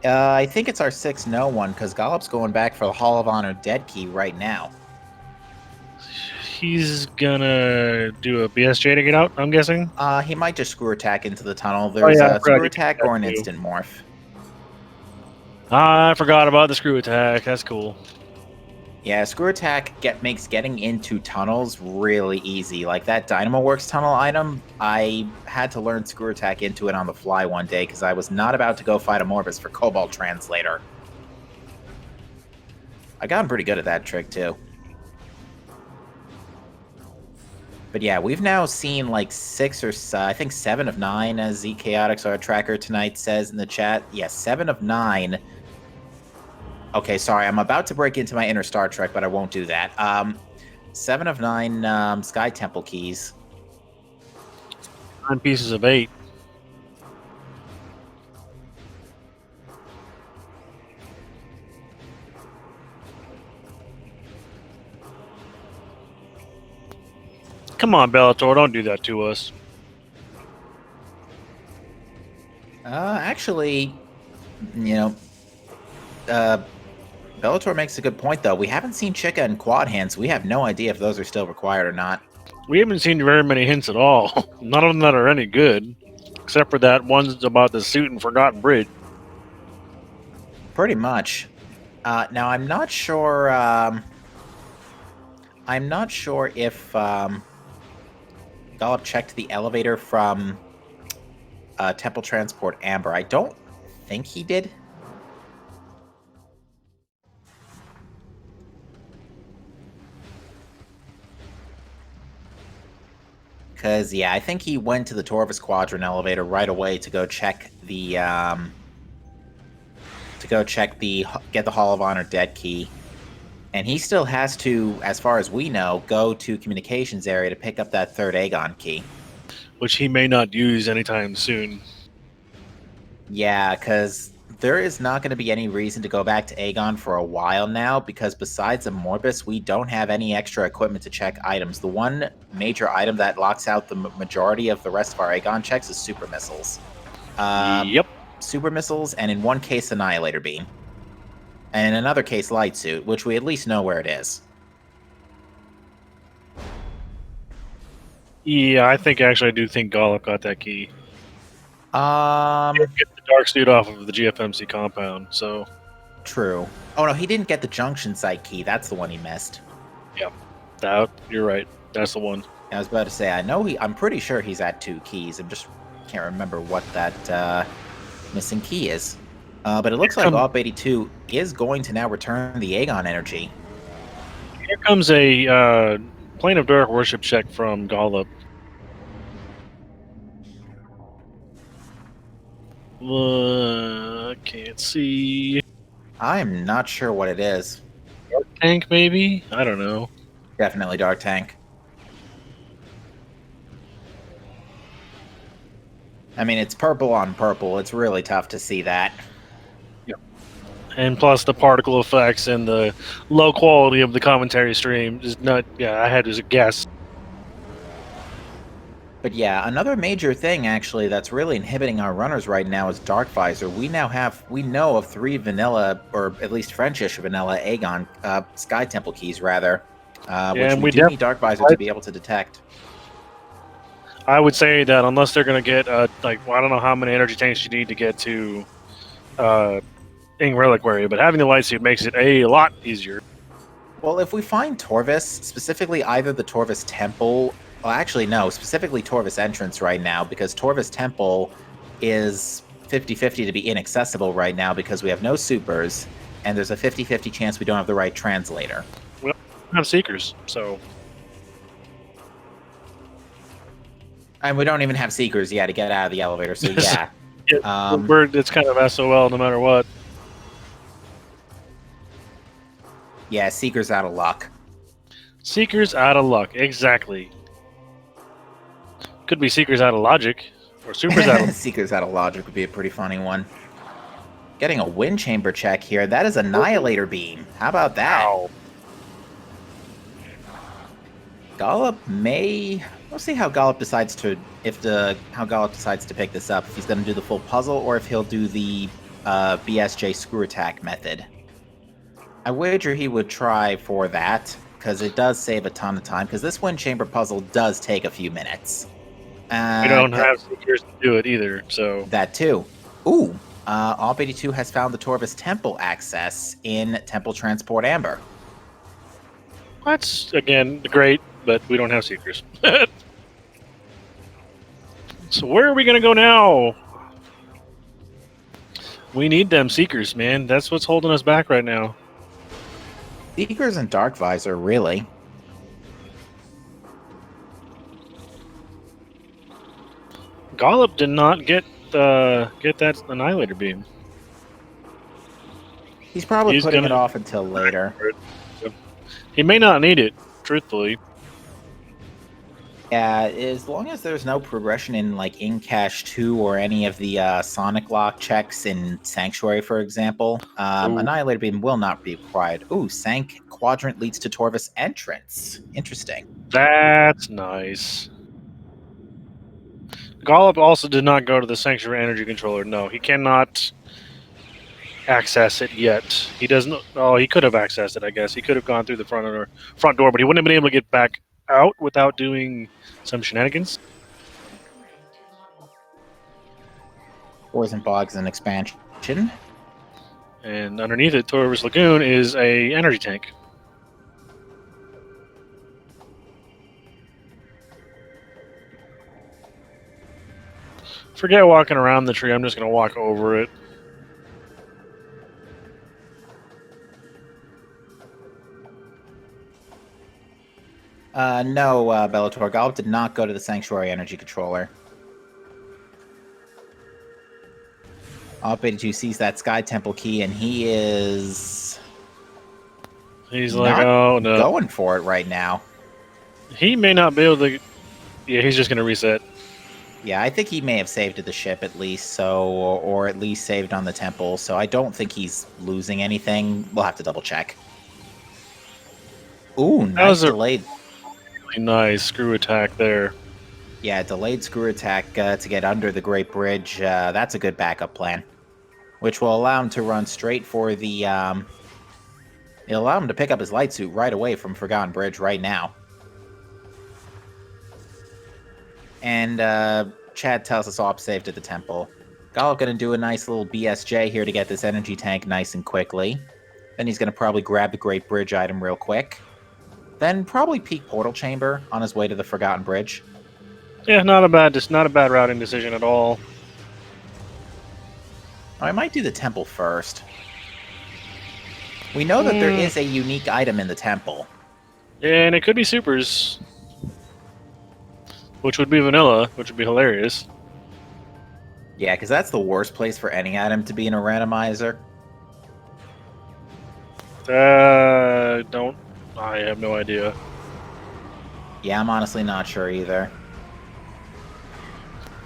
I think it's our 6th no one, because Gollop's going back for the Hall of Honor dead key right now. He's gonna do a BSJ to get out, I'm guessing? He might just Screw Attack into the tunnel. There's a Screw Attack or an Instant Morph. I forgot about the Screw Attack. That's cool. Yeah, Screw Attack makes getting into tunnels really easy. Like that Dynamo Works tunnel item, I had to learn Screw Attack into it on the fly one day because I was not about to go fight Amorbus for Cobalt Translator. I got pretty good at that trick too. But yeah, we've now seen like 6 or I think 7 of 9, as Z Chaotix, our tracker tonight, says in the chat. Yeah, 7 of 9. Okay, sorry, I'm about to break into my inner Star Trek, but I won't do that. 7 of 9 Sky Temple keys. 9 pieces of 8. Come on, Bellator, don't do that to us. Actually, you know, Bellator makes a good point, though. We haven't seen Chica and Quad Hands. So we have no idea if those are still required or not. We haven't seen very many hints at all. None of them that are any good, except for that one's about the suit and Forgotten Bridge. Pretty much. Now, I'm not sure. I'm not sure if Gollop checked the elevator from Temple Transport Amber. I don't think he did. Because, yeah, I think he went to the Torvus Quadrant elevator right away to go check the, get the Hall of Honor dead key. And he still has to, as far as we know, go to communications area to pick up that 3rd Aegon key. Which he may not use anytime soon. Yeah, because there is not going to be any reason to go back to Aegon for a while now, because besides Amorbus, we don't have any extra equipment to check items. The one major item that locks out the majority of the rest of our Aegon checks is Super Missiles. Yep. Super Missiles, and in one case, Annihilator Beam. And in another case, Light Suit, which we at least know where it is. Yeah, I do think Gollop got that key. Get the Dark Suit off of the GFMC compound, so... True. Oh, no, he didn't get the Junction Site key. That's the one he missed. Yep. You're right. That's the one. I was about to say, I'm pretty sure he's at 2 keys. I just can't remember what that missing key is. But it looks like awp82 is going to now return the Aegon energy. Here comes a Plane of Dark Worship check from Gollop. Can't see. I'm not sure what it is. Dark Tank, maybe? I don't know. Definitely Dark Tank. I mean, it's purple on purple. It's really tough to see that. Yep. And plus the particle effects and the low quality of the commentary stream is not. Yeah, I had as a guess. But yeah, another major thing actually that's really inhibiting our runners right now is Dark Visor. We know of 3 vanilla, or at least Frenchish vanilla Sky Temple keys rather, Yeah, which and we we do need Dark Visor to definitely. be able to detect. I would say that unless they're going to get like, well, I don't know how many energy tanks you need to get to Ing Reliquary, but having the light suit makes it a lot easier. Well, if we find Torvis, specifically either the Torvis Temple, well, actually no, specifically Torvis Entrance right now, because Torvis Temple is 50-50 to be inaccessible right now because we have no supers, and there's a 50-50 chance we don't have the right translator. We don't have Seekers, so... And we don't even have Seekers yet to get out of the elevator, so yeah. It's kind of SOL no matter what. Yeah, Seeker's out of luck. Seekers out of luck, exactly. Could be Seekers out of logic, or Supers out of... Seekers out of logic would be a pretty funny one. Getting a wind chamber check here. That is Annihilator Beam. How about that? Ow. Gollop may... We'll see how Gollop decides to... how Gollop decides to pick this up. If he's going to do the full puzzle, or if he'll do the BSJ screw attack method. I wager he would try for that, because it does save a ton of time, because this wind chamber puzzle does take a few minutes. We don't have Seekers to do it either, so... That too. Ooh, awp82 has found the Torvis Temple access in Temple Transport Amber. That's, again, great, but we don't have Seekers. So where are we going to go now? We need them Seekers, man. That's what's holding us back right now. Seekers and Dark Visor, really. Gollop did not get that Annihilator Beam. He's probably putting it off until later. He may not need it, truthfully. Yeah, as long as there's no progression in like Incash 2 or any of the Sonic Lock checks in Sanctuary, for example, Annihilator Beam will not be required. Ooh, Sank Quadrant leads to Torvis Entrance. Interesting. That's nice. Gollop also did not go to the Sanctuary Energy Controller. No, he cannot access it yet. He doesn't. Oh, he could have accessed it, I guess. He could have gone through the front door, but he wouldn't have been able to get back out without doing some shenanigans. Poison Bog's an expansion. And underneath it, Torvis Lagoon is a energy tank. Forget walking around the tree. I'm just going to walk over it. No, Bellator. Gollop did not go to the Sanctuary Energy Controller. awp82 sees that Sky Temple key, and he is... He's like, oh, no. Going for it right now. He may not be able to... Yeah, he's just going to reset. Yeah, I think he may have saved at the ship at least, so... Or at least saved on the temple, so I don't think he's losing anything. We'll have to double check. Ooh, nice delayed... Really nice screw attack there. Yeah, delayed screw attack to get under the Great Bridge. That's a good backup plan. Which will allow him to run straight for the... It'll allow him to pick up his light suit right away from Forgotten Bridge right now. And Chad tells us Op saved at the temple. Gollop gonna do a nice little BSJ here to get this energy tank nice and quickly. Then he's gonna probably grab the Great Bridge item real quick. Then probably peek Portal Chamber on his way to the Forgotten Bridge. Yeah, not a bad routing decision at all. I might do the temple first. We know that there is a unique item in the temple. And it could be supers. Which would be vanilla, which would be hilarious. Yeah, because that's the worst place for any item to be in a randomizer. I have no idea. Yeah, I'm honestly not sure either.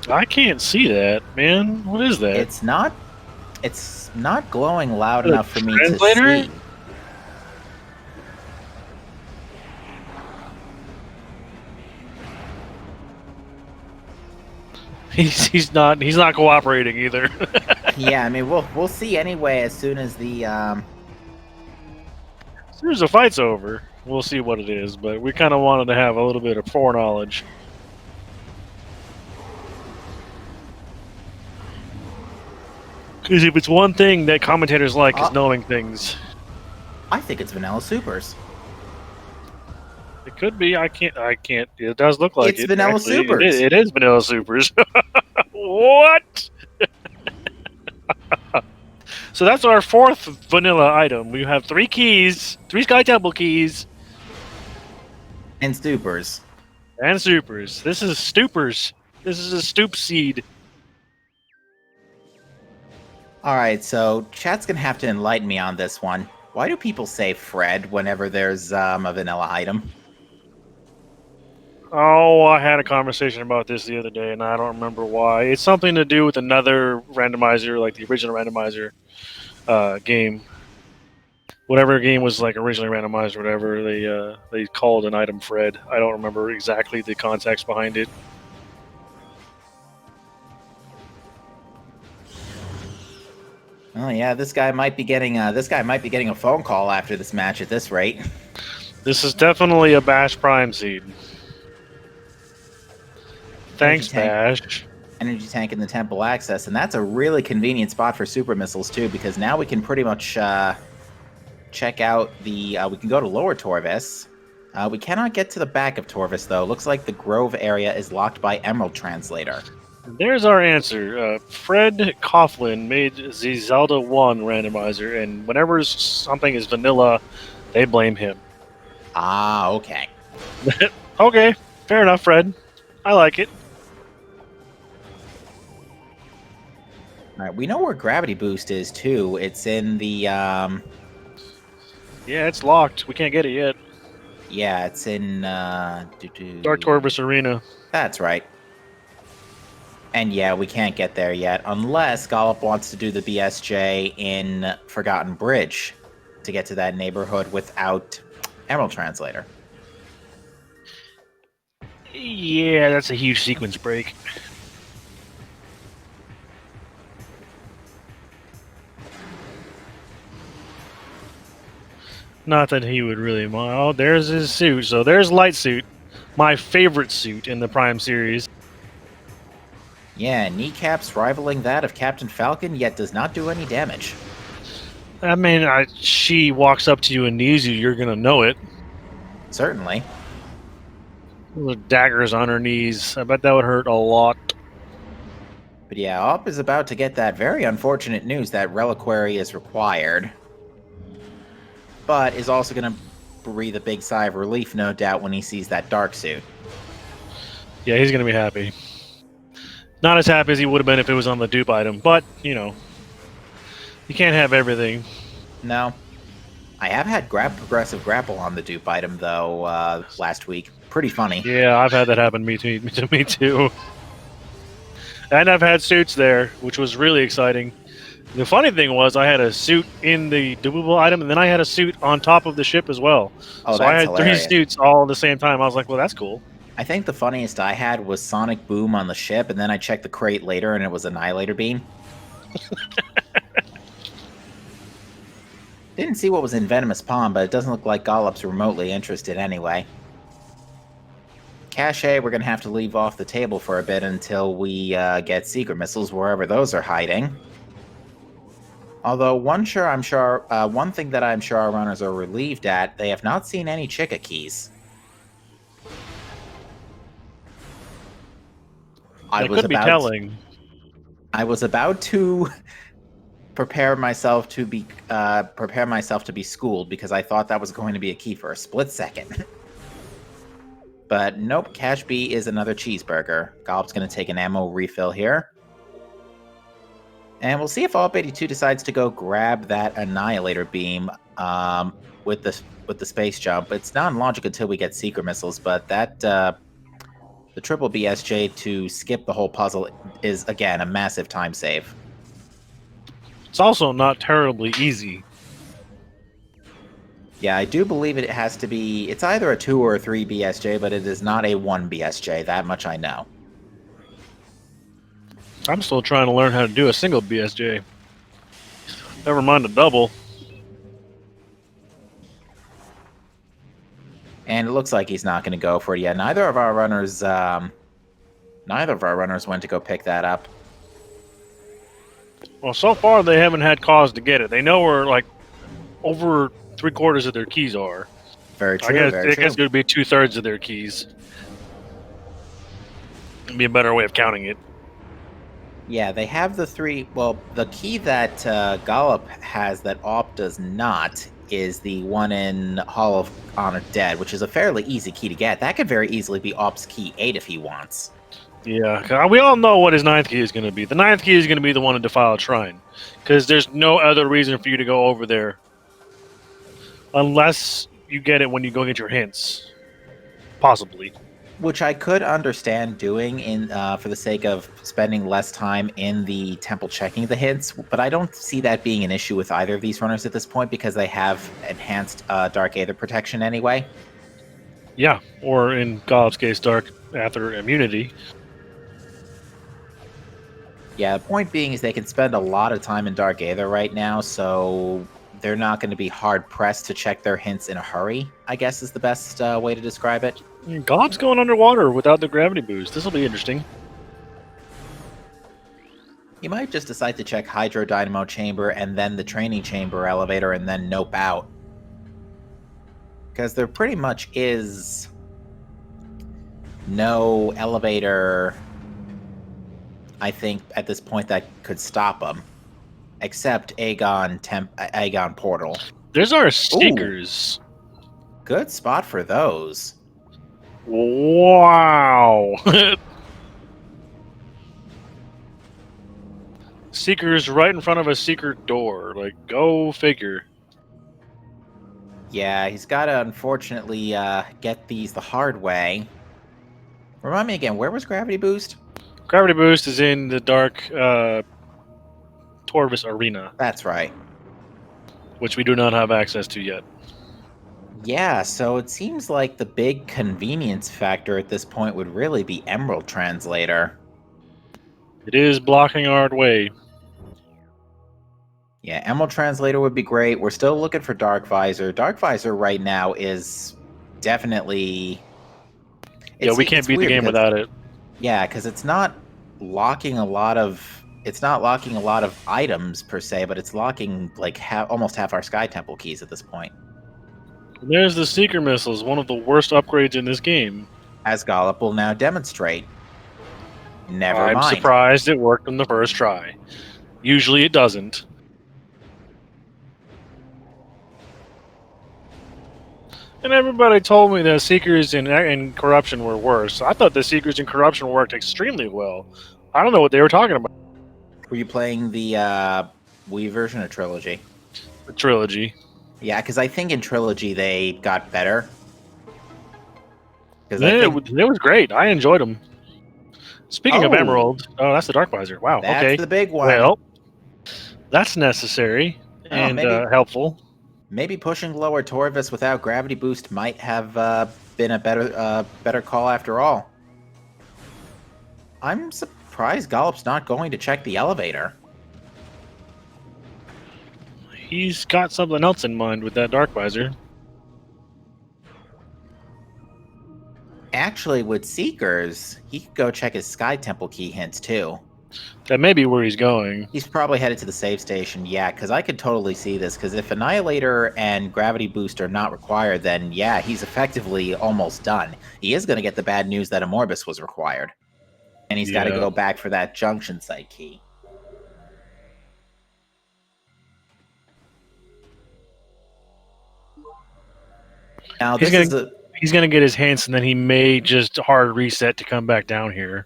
I can't see that, man. What is that? It's not It's not glowing loud The enough for me to translator? see. He's not cooperating either. Yeah, I mean we'll see anyway as soon as the As soon as the fight's over, we'll see what it is. But we kind of wanted to have a little bit of foreknowledge. Because if it's one thing that commentators like is knowing things. I think it's Vanilla Supers. It could be. I can't. It does look like It's it. Vanilla Actually, Supers. it is Vanilla Supers. What? So that's our fourth vanilla item. We have 3 keys, 3 Sky Temple keys, And Supers. and supers. This is stupers. This is a stoop seed. Alright, so chat's gonna have to enlighten me on this one. Why do people say Fred whenever there's a vanilla item? Oh, I had a conversation about this the other day, and I don't remember why. It's something to do with another randomizer, like the original randomizer game. Whatever game was like originally randomized or whatever, they called an item Fred. I don't remember exactly the context behind it. Oh yeah, this guy might be getting a phone call after this match at this rate. This is definitely a Bash Prime seed. Thanks, Bash. Energy tank in the temple access, and that's a really convenient spot for super missiles too, because now we can pretty much check out the. We can go to Lower Torvis. We cannot get to the back of Torvis though. Looks like the Grove area is locked by Emerald Translator. There's our answer. Fred Coughlin made the Zelda 1 randomizer, and whenever something is vanilla, they blame him. Ah, okay. Okay, fair enough, Fred. I like it. All right, we know where Gravity Boost is too. It's in the Yeah, it's locked. We can't get it yet. Yeah, it's in Dark Torvis Arena. That's right. And yeah, we can't get there yet unless Gollop wants to do the BSJ in Forgotten Bridge to get to that neighborhood without Emerald Translator. Yeah, that's a huge sequence break. Not that he would really mind. Oh, there's his suit. So there's Light Suit, my favorite suit in the Prime series. Yeah, kneecaps rivaling that of Captain Falcon, yet does not do any damage. I mean, she walks up to you and knees you, you're gonna know it. Certainly. The daggers on her knees. I bet that would hurt a lot. But yeah, Op is about to get that very unfortunate news that Reliquary is required. But is also going to breathe a big sigh of relief, no doubt, when he sees that dark suit. Yeah, he's gonna be happy. Not as happy as he would have been if it was on the dupe item, but, you know, you can't have everything. No. I have had progressive grapple on the dupe item, though, last week. Pretty funny. Yeah, I've had that happen to me too. And I've had suits there, which was really exciting. The funny thing was I had a suit in the dupable item, and then I had a suit on top of the ship as well. Oh, so that's I had hilarious. 3 suits all at the same time. I was like, well, that's cool. I think the funniest I had was Sonic Boom on the ship, and then I checked the crate later, and it was Annihilator Beam. Didn't see what was in Venomous Palm, but it doesn't look like Gollop's remotely interested anyway. Cache, we're going to have to leave off the table for a bit until we get secret missiles, wherever those are hiding. Although one thing that I'm sure our runners are relieved at, they have not seen any Chica keys. That could be telling. I was about to prepare myself to be schooled because I thought that was going to be a key for a split second. But nope, Cash B is another cheeseburger. Gollop's going to take an ammo refill here. And we'll see if awp82 decides to go grab that Annihilator Beam with the space jump. It's non-logic until we get secret missiles, but that the triple BSJ to skip the whole puzzle is, again, a massive time save. It's also not terribly easy. Yeah, I do believe it has to be. It's either a 2 or a 3 BSJ, but it is not a 1 BSJ. That much I know. I'm still trying to learn how to do a single BSJ. Never mind a double. And it looks like he's not going to go for it yet. Neither of our runners went to go pick that up. Well, so far they haven't had cause to get it. They know where like over 3/4 of their keys are. Very true. I very guess it true. would be 2/3 of their keys. It'd be a better way of counting it. Yeah, they have the 3. Well, the key that Gollop has that AWP does not is the one in Hall of Honor Dead, which is a fairly easy key to get. That could very easily be AWP's key 8 if he wants. Yeah, 'cause we all know what his 9th key is going to be. The 9th key is going to be the one to defile a shrine, because there's no other reason for you to go over there, unless you get it when you go get your hints, possibly. Which I could understand doing in for the sake of spending less time in the temple checking the hints, but I don't see that being an issue with either of these runners at this point because they have enhanced Dark Aether protection anyway. Yeah, or in Gollop's case, Dark Aether immunity. Yeah, the point being is they can spend a lot of time in Dark Aether right now, so they're not going to be hard-pressed to check their hints in a hurry, I guess is the best way to describe it. Gollop's going underwater without the gravity boost. This will be interesting. You might just decide to check Hydro Dynamo Chamber and then the Training Chamber elevator and then nope out. Because there pretty much is no elevator, I think, at this point that could stop them. Except Aegon Portal. There's our Seekers. Ooh. Good spot for those. Wow. Seekers right in front of a Seeker door. Like, go figure. Yeah, he's got to unfortunately get these the hard way. Remind me again, where was Gravity Boost? Gravity Boost is in the Dark Torvis Arena. That's right. Which we do not have access to yet. Yeah, so it seems like the big convenience factor at this point would really be Emerald Translator. It is blocking our way. Yeah, Emerald Translator would be great. We're still looking for Dark Visor. Dark Visor right now is definitely... Yeah, we can't beat the game without it. Yeah, because it's not locking a lot of... It's not locking a lot of items, per se, but it's locking like almost half our Sky Temple keys at this point. There's the Seeker Missiles, one of the worst upgrades in this game. As Gollop will now demonstrate. Never mind. I'm surprised it worked on the first try. Usually it doesn't. And everybody told me that Seekers and Corruption were worse. I thought the Seekers and Corruption worked extremely well. I don't know what they were talking about. Were you playing the Wii version or Trilogy? The Trilogy. Yeah, because I think in Trilogy they got better. Yeah, it was great. I enjoyed them. Speaking of Emerald, oh, that's the Dark Visor. Wow, that's okay. the big one. Well, that's necessary and helpful. Maybe pushing lower Torvis without Gravity Boost might have been a better call after all. I'm surprised Gollop's not going to check the elevator. He's got something else in mind with that Dark Visor. Actually, with Seekers, he could go check his Sky Temple key hints, too. That may be where he's going. He's probably headed to the save station, yeah, because I could totally see this, because if Annihilator and Gravity Boost are not required, then yeah, he's effectively almost done. He is going to get the bad news that Amorbus was required. And he's got to go back for that Junction Site key. Now, he's going to get his hints, and then he may just hard reset to come back down here.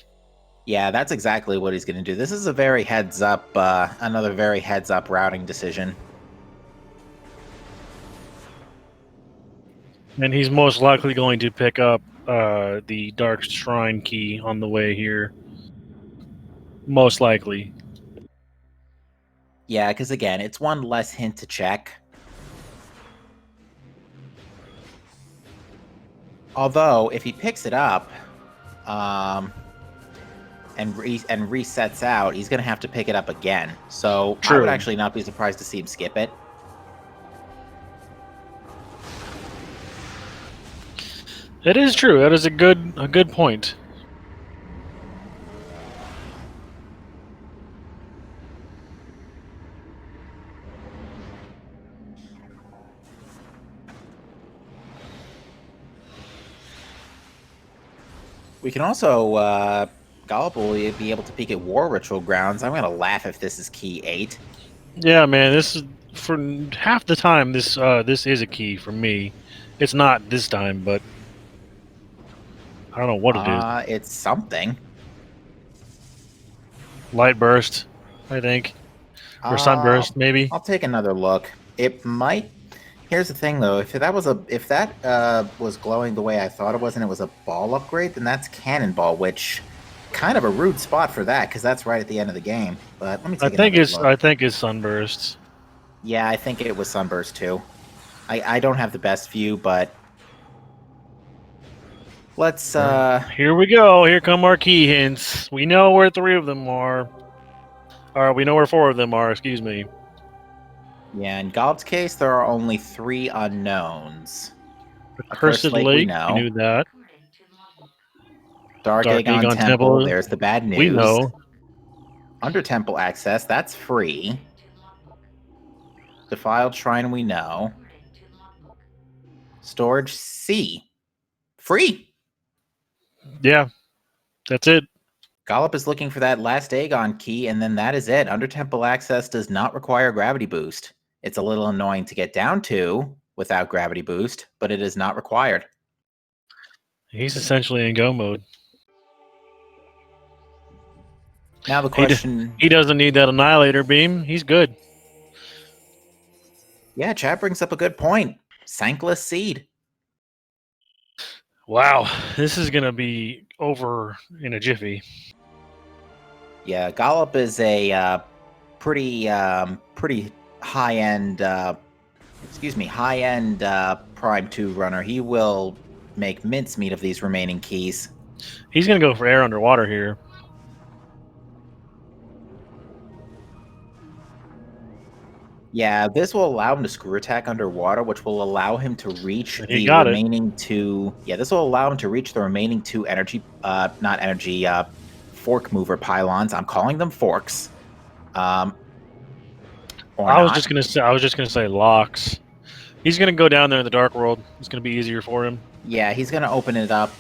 Yeah, that's exactly what he's going to do. This is a very heads-up, another very heads-up routing decision. And he's most likely going to pick up the Dark Shrine key on the way here. Most likely. Yeah, because again, it's one less hint to check. Although, if he picks it up, and resets out, he's going to have to pick it up again. So I would True. actually not be surprised to see him skip it. It is true. That is a good point. We can also, Gollop will be able to peek at War Ritual Grounds. I'm going to laugh if this is key 8. Yeah, man. This is for half the time. This is a key for me. It's not this time, but I don't know what it is. It's something. Light burst, I think, or sunburst, maybe. I'll take another look. It might. Here's the thing, though. If that was glowing the way I thought it was, and it was a ball upgrade, then that's Cannonball, which kind of a rude spot for that, because that's right at the end of the game. But let me take another look. I think it's sunburst. Yeah, I think it was Sunburst too. I don't have the best view, but let's Here we go. Here come our key hints. We know where 3 of them are. Or we know where 4 of them are, excuse me. Yeah, in Gollop's case, there are only 3 unknowns. Cursed Lake, we knew that. Dark Aegon Temple, there's the bad news. We know. Under Temple access, that's free. Defiled Shrine, we know. Storage C. Free! Yeah, that's it. Gollop is looking for that last Aegon key, and then that is it. Under Temple access does not require gravity boost. It's a little annoying to get down to without gravity boost, but it is not required. He's essentially in go mode. Now the question... He doesn't need that Annihilator beam. He's good. Yeah, chat brings up a good point. Sankless Seed. Wow, this is going to be over in a jiffy. Yeah, Gollop is a pretty high-end, high-end Prime 2 runner. He will make mincemeat of these remaining keys. He's going to go for air underwater here. Yeah, this will allow him to screw attack underwater, which will allow him to reach the remaining 2... Yeah, this will allow him to reach the remaining 2 energy... not energy, fork mover pylons. I'm calling them forks. I was just gonna say locks. He's gonna go down there in the dark world. It's gonna be easier for him. Yeah, he's gonna open it up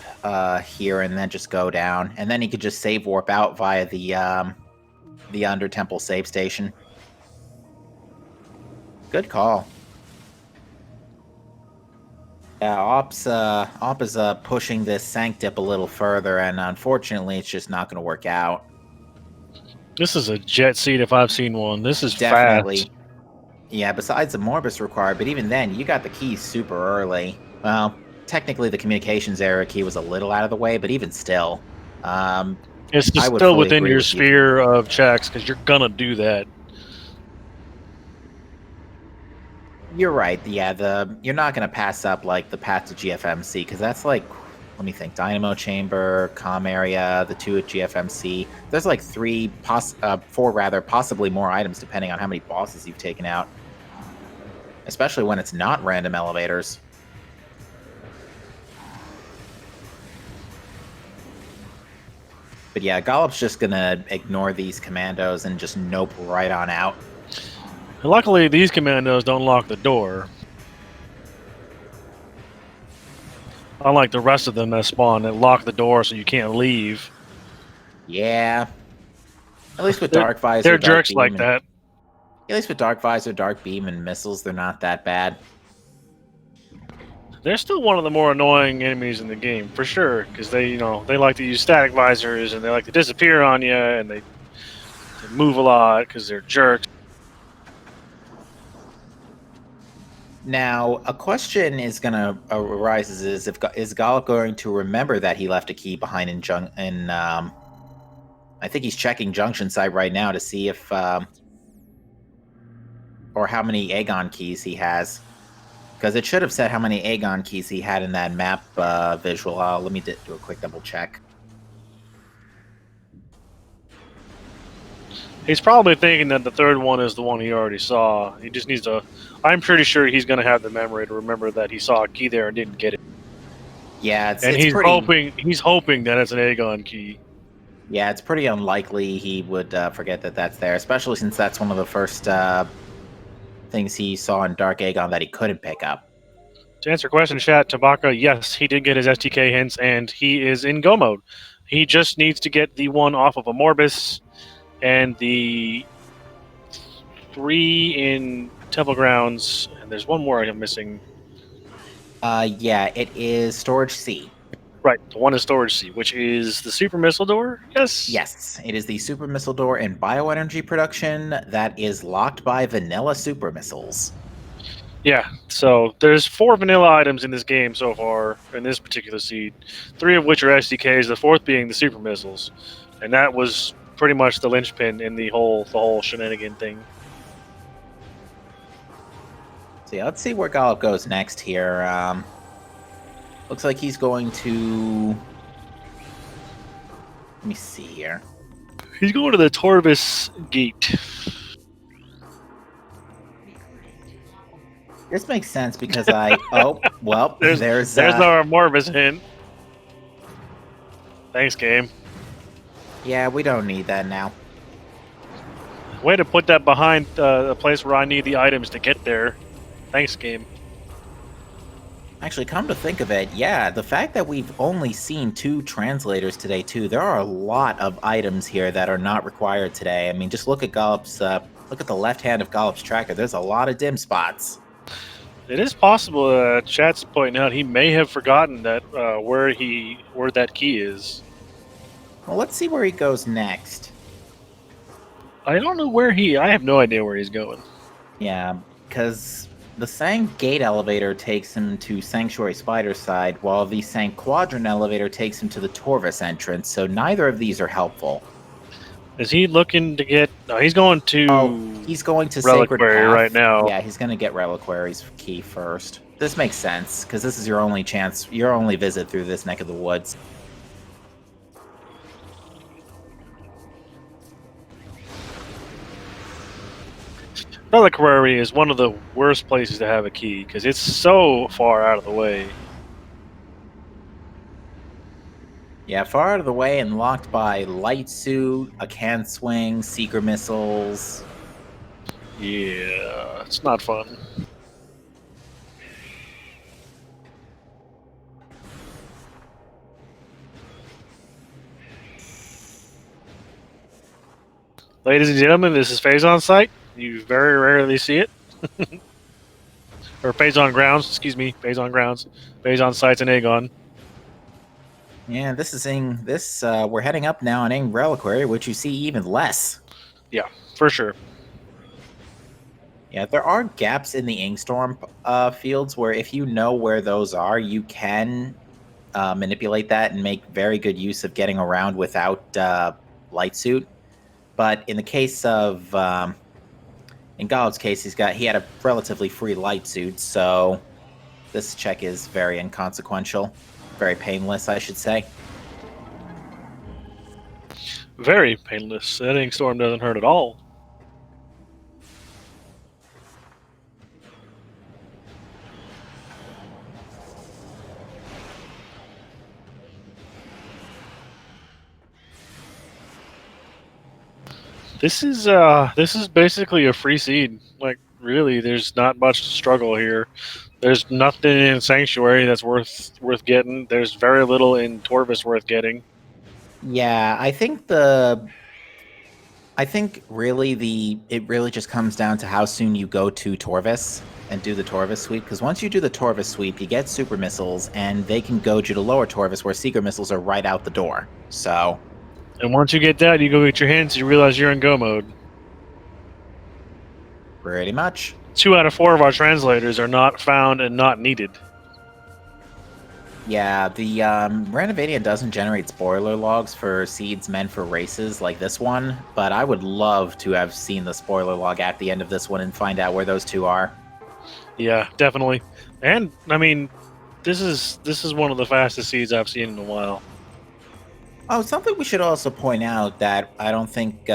here and then just go down, and then he could just save warp out via the Under Temple save station. Good call. Yeah, Op is pushing this Sank Dip a little further, and unfortunately, it's just not going to work out. This is a jet seat if I've seen one. This is definitely fast. Yeah, besides the Morbus required, but even then, you got the key super early. Well, technically, the communications error key was a little out of the way, but even still, it's still within your sphere of checks because you're gonna do that. You're right. Yeah, you're not going to pass up like the path to GFMC because that's like, let me think, Dynamo Chamber, Comm Area, the 2 at GFMC. There's like 4 rather, possibly more items depending on how many bosses you've taken out. Especially when it's not random elevators. But yeah, Gollop's just going to ignore these commandos and just nope right on out. Luckily, these commandos don't lock the door. Unlike the rest of them that spawn, that lock the door so you can't leave. Yeah. At least with Dark Visor, they're jerks like that. At least with Dark Visor, Dark Beam, and missiles, they're not that bad. They're still one of the more annoying enemies in the game, for sure, because they like to use static visors and they like to disappear on you and they move a lot because they're jerks. Now, a question arises: is Gollop going to remember that he left a key behind I think he's checking Junction Site right now to see if or how many Aegon keys he has. Because it should have said how many Aegon keys he had in that map visual. Let me do a quick double check. He's probably thinking that the third one is the one he already saw. He just needs to. I'm pretty sure he's going to have the memory to remember that he saw a key there and didn't get it. Yeah, and it's he's pretty... hoping that it's an Aegon key. Yeah, it's pretty unlikely he would forget that that's there, especially since that's one of the first things he saw in Dark Aegon that he couldn't pick up. To answer your question, chat, Tabaka, yes, he did get his STK hints, and he is in go mode. He just needs to get the one off of a Morbus and the 3 in Temple Grounds, and there's one more I'm missing. Yeah, it is Storage C. Right, the one in Storage C, which is the Super Missile Door? Yes? Yes, it is the Super Missile Door in Bioenergy production that is locked by vanilla super missiles. Yeah, so there's 4 vanilla items in this game so far, in this particular seed, 3 of which are SDKs, the 4th being the Super Missiles. And that was pretty much the linchpin in the whole shenanigan thing. So yeah, let's see where Gollop goes next here. Looks like he's going to... Let me see here. He's going to the Torvis Gate. This makes sense because I... Oh, well, there's our Morbus hint. Thanks, game. Yeah, we don't need that now. Way to put that behind the place where I need the items to get there. Thanks, game. Actually, come to think of it, yeah, the fact that we've only seen 2 translators today, too, there are a lot of items here that are not required today. I mean, just look at Gollop's, look at the left hand of Gollop's tracker. There's a lot of dim spots. It is possible, chat's pointing out, he may have forgotten that where that key is. Well, let's see where he goes next. I don't know where I have no idea where he's going. Yeah, because the Sang Gate elevator takes him to Sanctuary Spider's side, while the Sang Quadrant elevator takes him to the Torvis entrance, so neither of these are helpful. Is he looking to get... No, he's going to... Oh, he's going to Sacred Reliquary Path right now. Yeah, he's going to get Reliquary's key first. This makes sense, because this is your only chance, your only visit through this neck of the woods. Reliquary is one of the worst places to have a key, because it's so far out of the way. Yeah, far out of the way and locked by Light Suit, a Can Swing, Seeker Missiles. Yeah, it's not fun. Ladies and gentlemen, this is Phazon Site. You very rarely see it. Or Phazon Grounds, excuse me. Phazon Grounds. Phazon Sites and Aegon. Yeah, this is we're heading up now on Ing Reliquary, which you see even less. Yeah, for sure. Yeah, there are gaps in the Ingstorm fields where if you know where those are, you can manipulate that and make very good use of getting around without Light Suit. But in the case of, in Gollop's case, he had a relatively free Light Suit, so this check is very inconsequential. Very painless, I should say. Very painless. That ink storm doesn't hurt at all. This is basically a free seed. Like, really, there's not much to struggle here. There's nothing in Sanctuary that's worth getting. There's very little in Torvis worth getting. Yeah, I think really it really just comes down to how soon you go to Torvis and do the Torvis sweep. Because once you do the Torvis sweep, you get super missiles, and they can go to the lower Torvis where Seeker missiles are right out the door. So, and once you get that, you go get your hands. You realize you're in go mode. Pretty much. 2 out of 4 of our translators are not found and not needed. Yeah, the Randomizer doesn't generate spoiler logs for seeds meant for races like this one, but I would love to have seen the spoiler log at the end of this one and find out where those two are. Yeah, definitely. And I mean, this is one of the fastest seeds I've seen in a while. Oh, something we should also point out that I don't think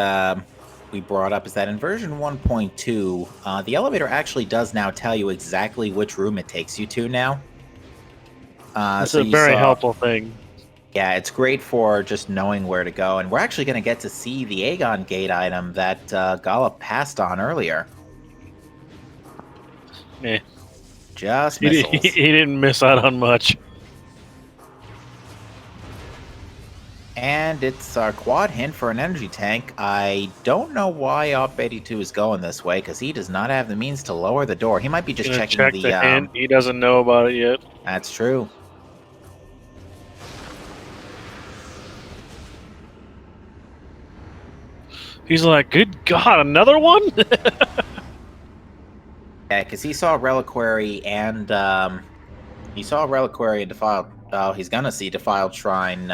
we brought up is that in version 1.2, the elevator actually does now tell you exactly which room it takes you to now. This So is a you very saw, helpful thing. yeah, it's great for just knowing where to go. And we're actually going to get to see the Aegon Gate item that Gollop passed on earlier. Eh. Just He missiles. didn't miss out on much. And it's our quad hint for an energy tank. I don't know why awp82 is going this way, because he does not have the means to lower the door. He might be just Gonna checking check the the, hint. He doesn't know about it yet. That's true. He's like, good God, another one? Yeah, because he saw Reliquary and, he saw Reliquary and Defiled, oh, he's gonna see Defiled Shrine,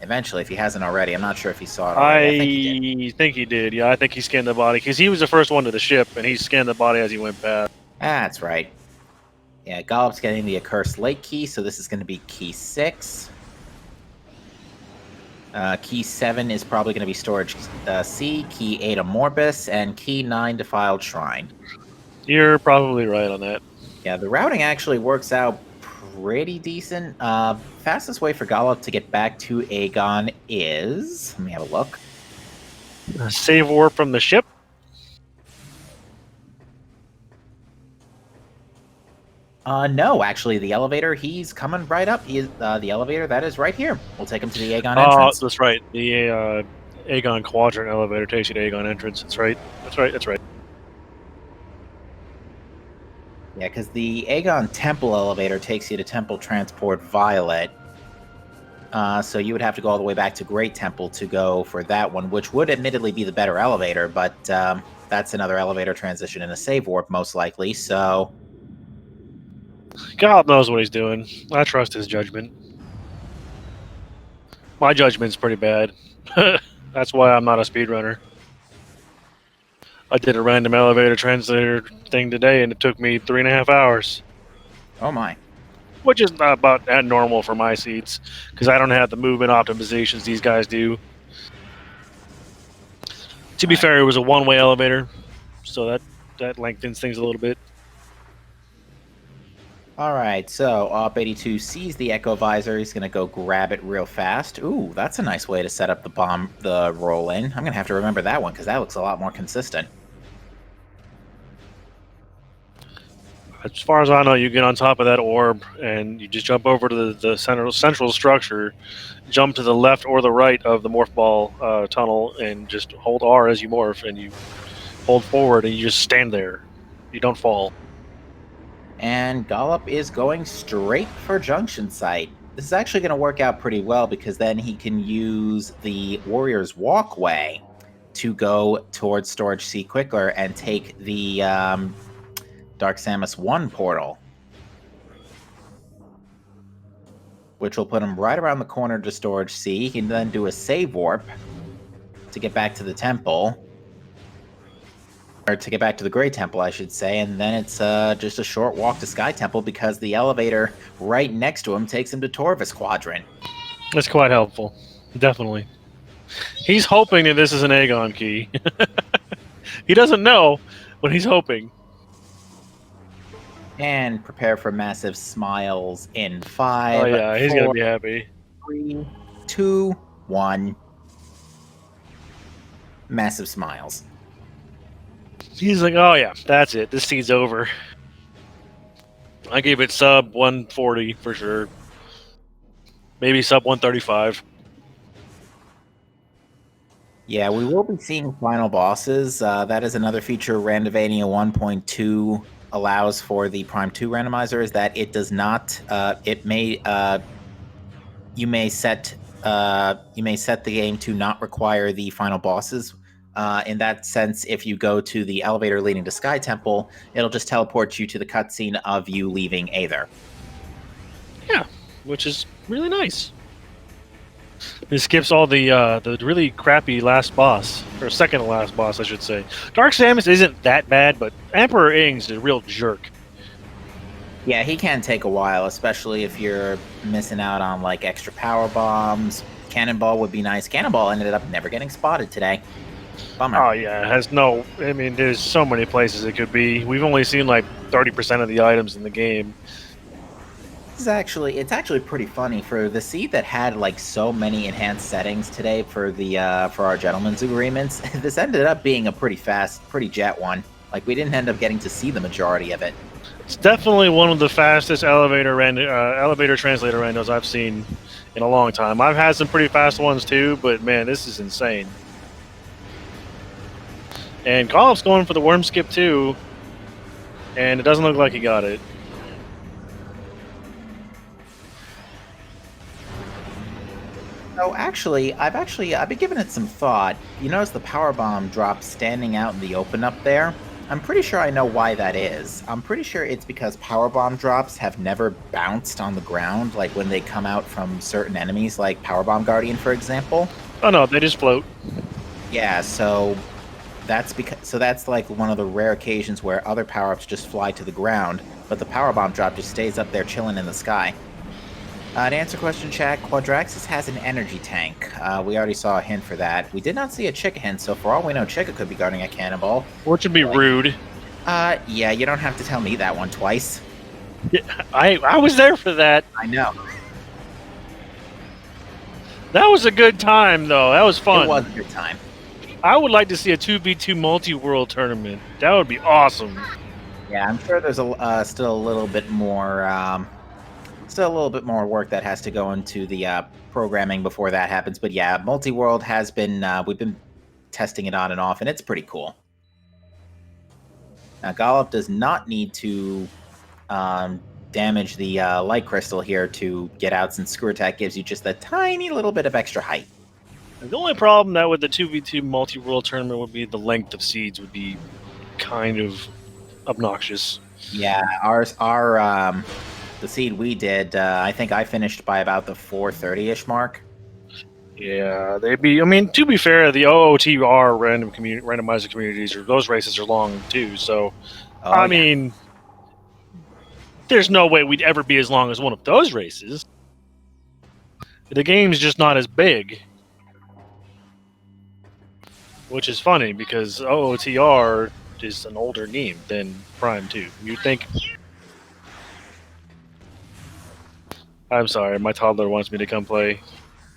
eventually, if he hasn't already. I'm not sure if he saw it already. I think he did. I think he did. Yeah, I think he scanned the body because he was the first one to the ship, and he scanned the body as he went past. That's right. Yeah, Gollop's getting the Accursed Lake key, so this is going to be key 6. Key 7 is probably going to be Storage C, key 8 a Morbus, and key 9 Defiled Shrine. You're probably right on that. Yeah, the routing actually works out pretty decent. Fastest way for Gollop to get back to Aegon is... Let me have a look. Save warp from the ship. No, actually, the elevator, he's coming right up. He is, the elevator, that is right here. We'll take him to the Aegon Oh, entrance. that's right. The Aegon Quadrant elevator takes you to Aegon entrance. That's right. That's right. That's right. Yeah, because the Aegon Temple elevator takes you to Temple Transport Violet. So you would have to go all the way back to Great Temple to go for that one, which would admittedly be the better elevator, but that's another elevator transition in a save warp, most likely, so... God knows what he's doing. I trust his judgment. My judgment's pretty bad. That's why I'm not a speedrunner. I did a random elevator translator thing today, and it took me 3.5 hours. Oh my. Which is not about that normal for my seats, because I don't have the movement optimizations these guys do. To be fair, it was a one-way elevator, so that lengthens things a little bit. Alright, so awp82 sees the Echo Visor. He's going to go grab it real fast. Ooh, that's a nice way to set up the roll in. I'm going to have to remember that one, because that looks a lot more consistent. As far as I know, you get on top of that orb, and you just jump over to the central structure, jump to the left or the right of the morph ball tunnel, and just hold R as you morph, and you hold forward, and you just stand there. You don't fall. And Gollop is going straight for Junction Site. This is actually going to work out pretty well, because then he can use the Warrior's Walkway to go towards Storage C quicker and take the Dark Samus 1 portal, which will put him right around the corner to Storage C. He can then do a save warp to get back to the temple. Or to get back to the Grey Temple, I should say, and then it's just a short walk to Sky Temple, because the elevator right next to him takes him to Torvis Quadrant. That's quite helpful. Definitely. He's hoping that this is an Aegon key. He doesn't know, but he's hoping. And prepare for massive smiles in 5. Oh yeah, he's 4, gonna be happy. 3, 2, 1. Massive smiles. He's like, oh yeah, that's it. This season's over. I gave it sub 140 for sure. Maybe sub 135. Yeah, we will be seeing final bosses. That is another feature Randovania 1.2 allows for the Prime 2 randomizer, is that it does not, you may set the game to not require the final bosses. In that sense, if you go to the elevator leading to Sky Temple, it'll just teleport you to the cutscene of you leaving Aether. Yeah, which is really nice. It skips all the really crappy last boss, or second to last boss, I should say. Dark Samus isn't that bad, but Emperor Ing's is a real jerk. Yeah, he can take a while, especially if you're missing out on like extra power bombs. Cannonball would be nice. Cannonball ended up never getting spotted today. Bummer. Oh yeah, it has no. I mean, there's so many places it could be. We've only seen like 30% of the items in the game. It's actually pretty funny for the seed that had like so many enhanced settings today for the for our gentleman's agreements. This ended up being a pretty fast, pretty jet one. Like we didn't end up getting to see the majority of it. It's definitely one of the fastest elevator translator randos I've seen in a long time. I've had some pretty fast ones too, but man, this is insane. And Gollop's going for the worm skip too, and it doesn't look like he got it. So I've been giving it some thought. You notice the power bomb drop standing out in the open up there? I'm pretty sure I know why that is. I'm pretty sure it's because power bomb drops have never bounced on the ground, like when they come out from certain enemies, like Power Bomb Guardian, for example. Oh no, they just float. Yeah, so that's like one of the rare occasions where other power-ups just fly to the ground, but the power bomb drop just stays up there chilling in the sky. To answer question, chat, Quadraxis has an energy tank. We already saw a hint for that. We did not see a Chica hint, so for all we know, Chica could be guarding a cannonball. Which would be rude. Yeah, you don't have to tell me that one twice. Yeah, I was there for that. I know. That was a good time, though. That was fun. It was a good time. I would like to see a 2v2 multi-world tournament. That would be awesome. Yeah, I'm sure there's still a little bit more work that has to go into the programming before that happens. But yeah, multi-world has been we've been testing it on and off, and it's pretty cool. Now, Gollop does not need to damage the light crystal here to get out, since Screw Attack gives you just a tiny little bit of extra height. The only problem that with the 2v2 multi-world tournament would be the length of seeds would be kind of obnoxious. Yeah, the seed we did, I think I finished by about the 430-ish mark. Yeah, they'd be. I mean, to be fair, the OOTR randomizer communities, or those races are long too. So, I mean, there's no way we'd ever be as long as one of those races. The game's just not as big, which is funny because OOTR is an older game than Prime 2. You'd think. I'm sorry, my toddler wants me to come play.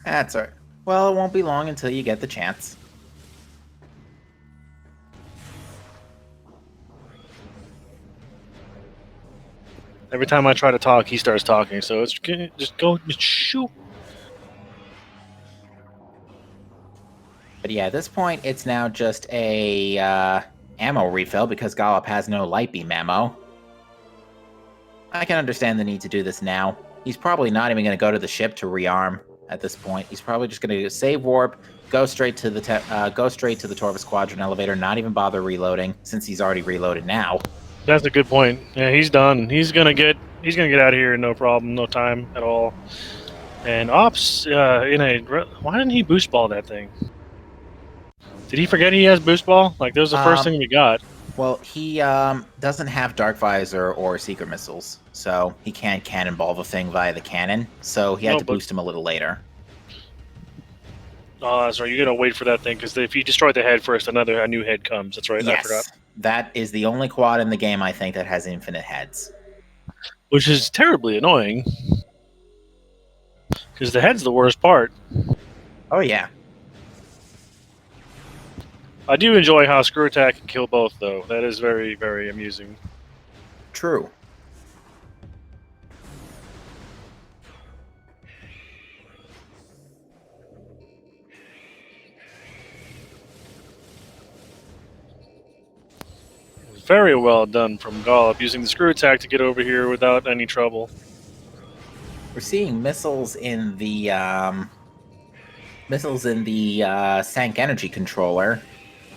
That's all right. Well, it won't be long until you get the chance. Every time I try to talk, he starts talking, so it's just go shoot. But yeah, at this point, it's now just a ammo refill because Gollop has no light beam ammo. I can understand the need to do this now. He's probably not even going to go to the ship to rearm at this point. He's probably just going to save warp, go straight to the Torva Squadron elevator, not even bother reloading since he's already reloaded now. That's a good point. Yeah, he's done. He's gonna get out of here, no problem, no time at all. And Ops, why didn't he boost ball that thing? Did he forget he has boost ball? Like, that was the first thing we got. Well, he doesn't have Dark Visor or Secret Missiles, so he can't cannonball the thing via the cannon, so he had to boost him a little later. Oh, that's right. You gotta wait for that thing, because if you destroy the head first, a new head comes. That's right, Yes, I forgot. that is the only quad in the game, I think, that has infinite heads. Which is terribly annoying, because the head's the worst part. Oh, yeah. I do enjoy how Screw Attack can kill both, though. That is very, very amusing. True. Very well done from Gollop, using the Screw Attack to get over here without any trouble. We're seeing missiles in the Sank Energy controller,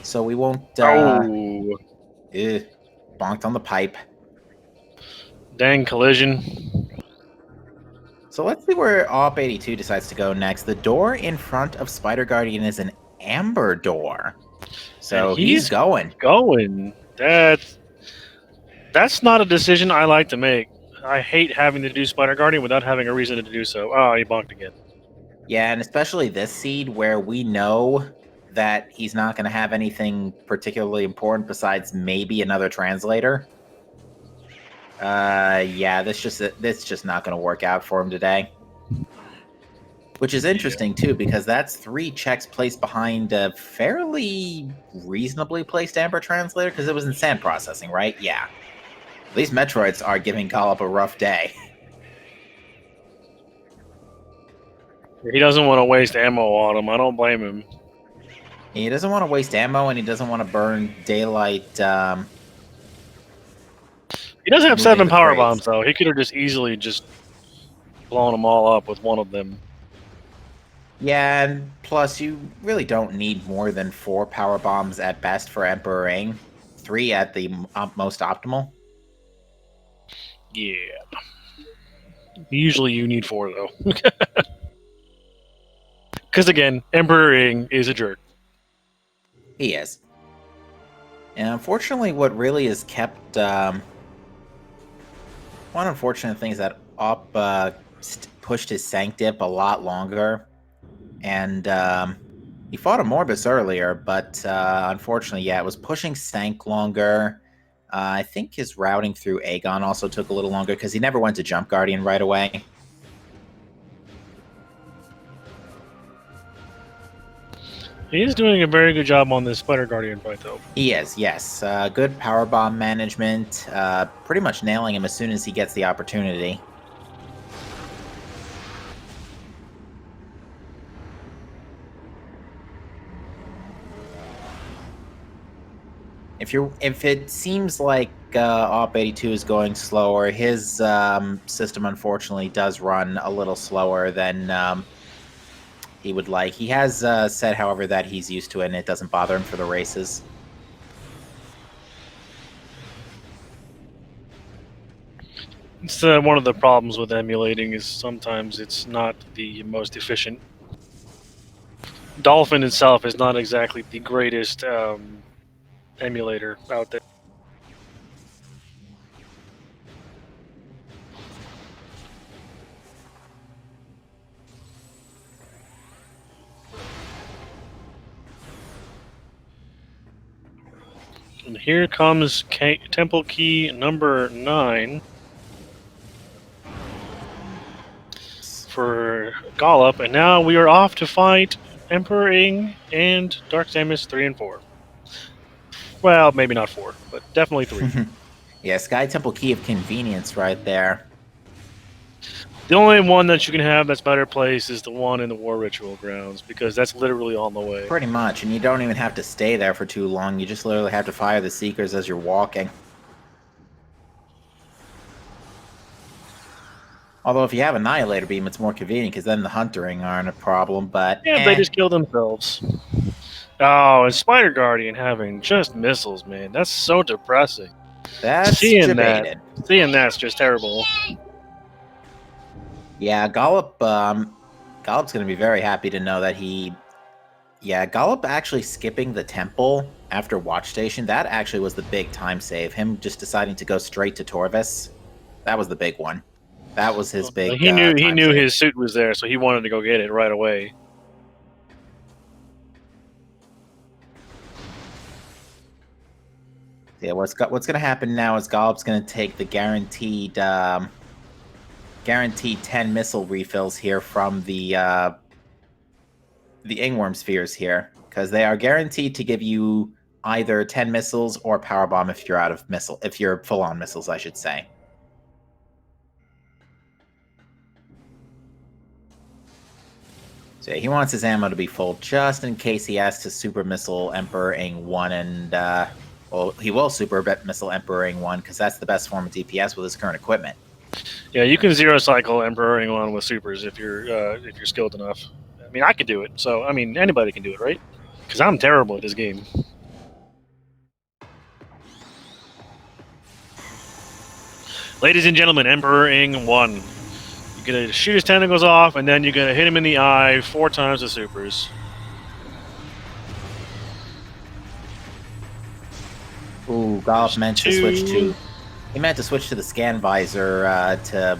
so we won't. Bonked on the pipe. Dang collision. So let's see where awp82 decides to go next. The door in front of Spider Guardian is an amber door. So And he's going. That's not a decision I like to make. I hate having to do Spider Guardian without having a reason to do so. Oh, he bonked again. Yeah, and especially this seed where we know that he's not going to have anything particularly important besides maybe another translator. Yeah, this just not going to work out for him today. Which is interesting too, because that's 3 checks placed behind a fairly reasonably placed Amber translator, because it was in sand processing, right? Yeah. These Metroids are giving Gollop a rough day. He doesn't want to waste ammo on him. I don't blame him. He doesn't want to waste ammo, and he doesn't want to burn daylight. He does have moving 7 the power crates. bombs, though. He could have just easily just blown them all up with one of them. Yeah, and plus you really don't need more than 4 power bombs at best for Emperor Aang. 3 at the most optimal. Yeah. Usually you need 4, though. Because, again, Emperor Ing is a jerk. He is. And unfortunately, what really has kept... one unfortunate thing is that Op pushed his Sank dip a lot longer. And he fought a Morbus earlier, but unfortunately, yeah, it was pushing Sank longer. I think his routing through Aegon also took a little longer because he never went to Jump Guardian right away. He is doing a very good job on this Spider Guardian fight, though. He is, yes. Good power bomb management. Pretty much nailing him as soon as he gets the opportunity. If it seems like awp82 is going slower, his system unfortunately does run a little slower than he would like. He has said, however, that he's used to it and it doesn't bother him for the races. It's one of the problems with emulating is sometimes it's not the most efficient. Dolphin itself is not exactly the greatest emulator out there. And here comes Temple Key number 9 for Gollop, and now we are off to fight Emperor Ing and Dark Samus 3 and 4. Well, maybe not 4, but definitely 3. Yeah, Sky Temple Key of Convenience right there. The only one that you can have that's better placed is the one in the War Ritual grounds, because that's literally on the way. Pretty much, and you don't even have to stay there for too long. You just literally have to fire the Seekers as you're walking. Although if you have Annihilator Beam, it's more convenient, because then the Huntering aren't a problem, but... Yeah, they just kill themselves. Oh, and Spider Guardian having just missiles, man. That's so depressing. That's debated. Seeing that's just terrible. Yeah, Gollop's going to be very happy to know that he... Yeah, Gollop actually skipping the temple after Watch Station, that actually was the big time save. Him just deciding to go straight to Torvis, that was the big one. That was his big He knew save. his suit was there, so he wanted to go get it right away. Yeah, what's going to happen now is Gollop's going to take the guaranteed 10 missile refills here from the Ingworm spheres here, because they are guaranteed to give you either 10 missiles or power bomb if you're out of missile, if you're full on missiles, I should say. So yeah, he wants his ammo to be full just in case he has to super missile Emperor Aang 1 and well, he will super missile Emperor Aang 1 because that's the best form of DPS with his current equipment. Yeah, you can zero cycle Emperor Ing 1 with supers if you're skilled enough. I mean, I could do it, so I mean anybody can do it, right? Because I'm terrible at this game. Ladies and gentlemen, Emperor Ing 1. gonna shoot his tentacles off, and then you're gonna hit him in the eye 4 times with supers. Ooh, Gollop meant to switch to. He meant to switch to the scan visor to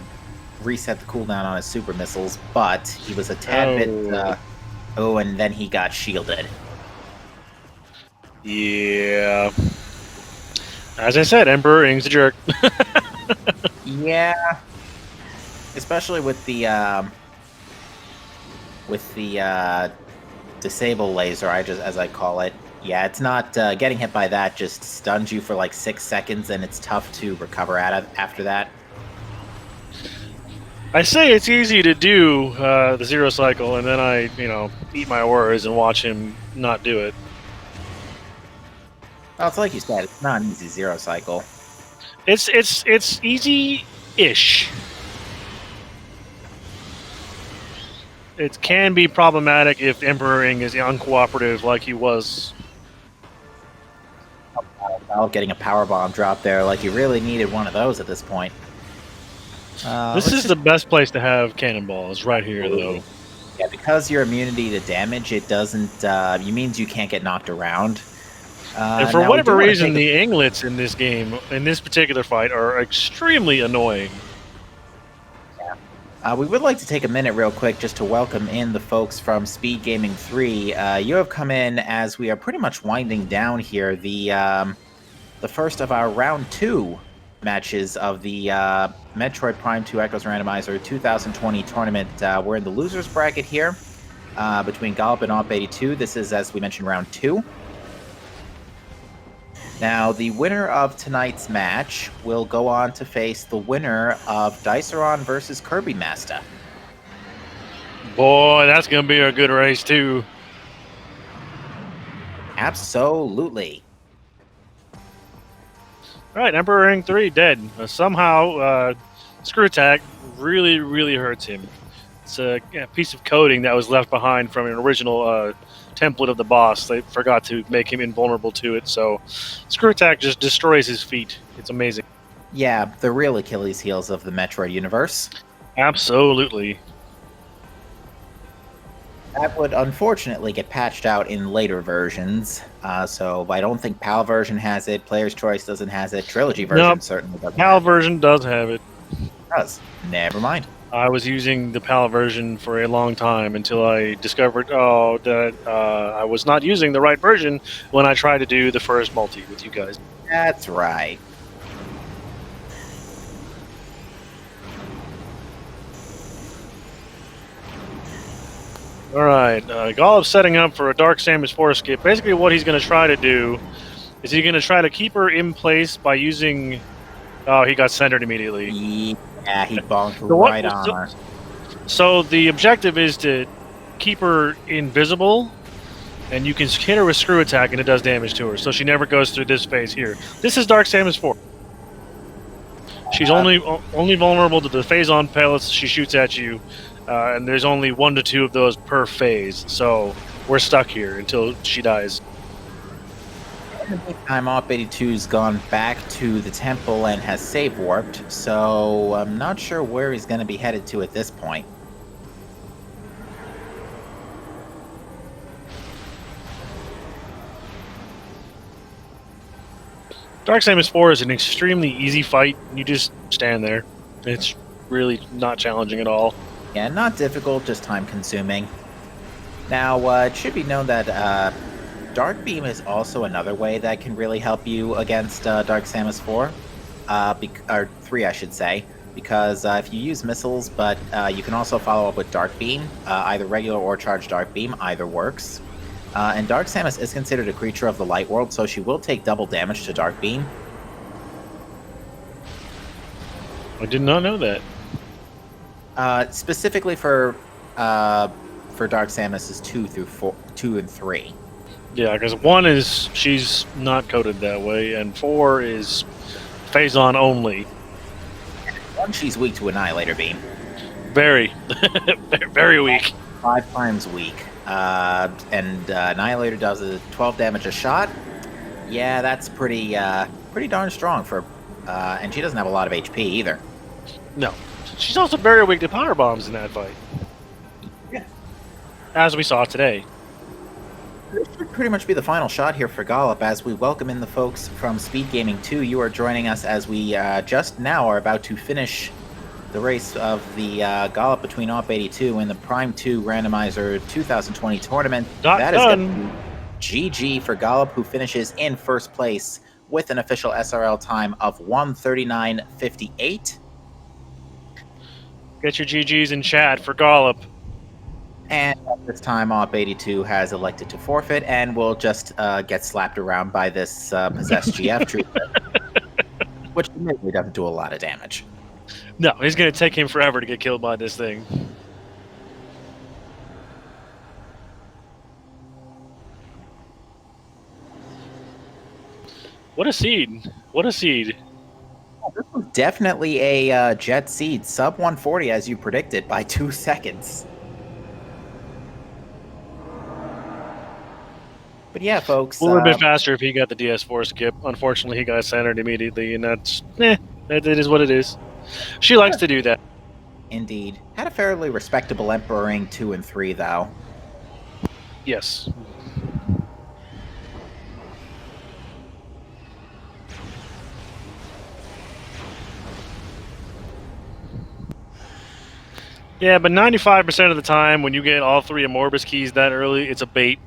reset the cooldown on his super missiles, but he was a tad bit. Oh, and then he got shielded. Yeah. As I said, Emperor Ing's a jerk. Yeah. Especially with the disable laser, as I call it. Yeah, it's not getting hit by that. Just stuns you for like 6 seconds, and it's tough to recover out of after that. I say it's easy to do the 0 cycle, and then I, eat my words and watch him not do it. Well, it's like you said, it's not an easy 0 cycle. It's easy-ish. It can be problematic if Emperor Ing is uncooperative like he was. Getting a power bomb drop there, like you really needed one of those at this point. This is the best place to have cannonballs, right here, though. Yeah, because your immunity to damage, it doesn't. It means you can't get knocked around. And for whatever reason, the Inglets in this game, in this particular fight, are extremely annoying. Yeah. We would like to take a minute real quick just to welcome in the folks from SpeedGaming 3. You have come in as we are pretty much winding down here. The first of our round 2 matches of the Metroid Prime 2 Echoes Randomizer 2020 tournament. We're in the losers bracket here between Gollop and awp82. This is, as we mentioned, round 2. Now, the winner of tonight's match will go on to face the winner of Diceron versus Kirby Master. Boy, that's going to be a good race, too. Absolutely. All right, Emperor Ing 3 dead. Somehow, Screw Attack really, really hurts him. It's a piece of coding that was left behind from an original template of the boss. They forgot to make him invulnerable to it, so Screw Attack just destroys his feet. It's amazing. Yeah, the real Achilles heels of the Metroid universe. Absolutely. That would unfortunately get patched out in later versions, so I don't think PAL version has it, Player's Choice doesn't has it, Trilogy version certainly doesn't. PAL version does have it. Does. Never mind. I was using the PAL version for a long time until I discovered, that I was not using the right version when I tried to do the first multi with you guys. That's right. Alright, Gollop's setting up for a Dark Samus 4 skip. Basically what he's going to try to do is he's going to try to keep her in place by using... Oh, he got centered immediately. Yeah, he bonked right on her. So the objective is to keep her invisible, and you can hit her with Screw Attack and it does damage to her, so she never goes through this phase here. This is Dark Samus 4. She's only vulnerable to the phase-on pellets she shoots at you, and there's only 1 to 2 of those per phase, so we're stuck here until she dies. In the meantime, awp82's gone back to the temple and has save warped, so I'm not sure where he's going to be headed to at this point. Dark Samus 4 is an extremely easy fight. You just stand there. It's really not challenging at all. Yeah, not difficult, just time-consuming. Now, it should be known that Dark Beam is also another way that can really help you against Dark Samus 4. Or 3, I should say. Because if you use missiles, but you can also follow up with Dark Beam, either regular or charged Dark Beam, either works. And Dark Samus is considered a creature of the light world, so she will take double damage to Dark Beam. I did not know that. Specifically for Dark Samus is 2 and 3. Yeah, because 1 is she's not coded that way, and 4 is phase-on only. 1, she's weak to Annihilator Beam. Very, very weak. 5 times weak. And Annihilator does a 12 damage a shot. Yeah, that's pretty darn strong for... and she doesn't have a lot of HP either. No. She's also very weak to power bombs in that fight. Yeah. As we saw today. This should pretty much be the final shot here for Gollop as we welcome in the folks from SpeedGaming 2. You are joining us as we just now are about to finish the race of the Gollop between awp82 and the Prime 2 Randomizer 2020 tournament. That is Done. GG for Gollop, who finishes in first place with an official SRL time of 1:39.58. Get your GGs in chat for Gollop. And at this time, awp82 has elected to forfeit and will just get slapped around by this possessed GF trooper, which admittedly doesn't do a lot of damage. No, he's going to take him forever to get killed by this thing. What a seed. What a seed. This was definitely a jet seed, sub 140 as you predicted by 2 seconds. But yeah, folks. A little bit faster if he got the DS4 skip. Unfortunately, he got centered immediately, and that's, it is what it is. She likes to do that. Indeed. Had a fairly respectable Emperoring 2 and 3, though. Yes. Yeah, but 95% of the time when you get all 3 Amorbus keys that early, it's a bait.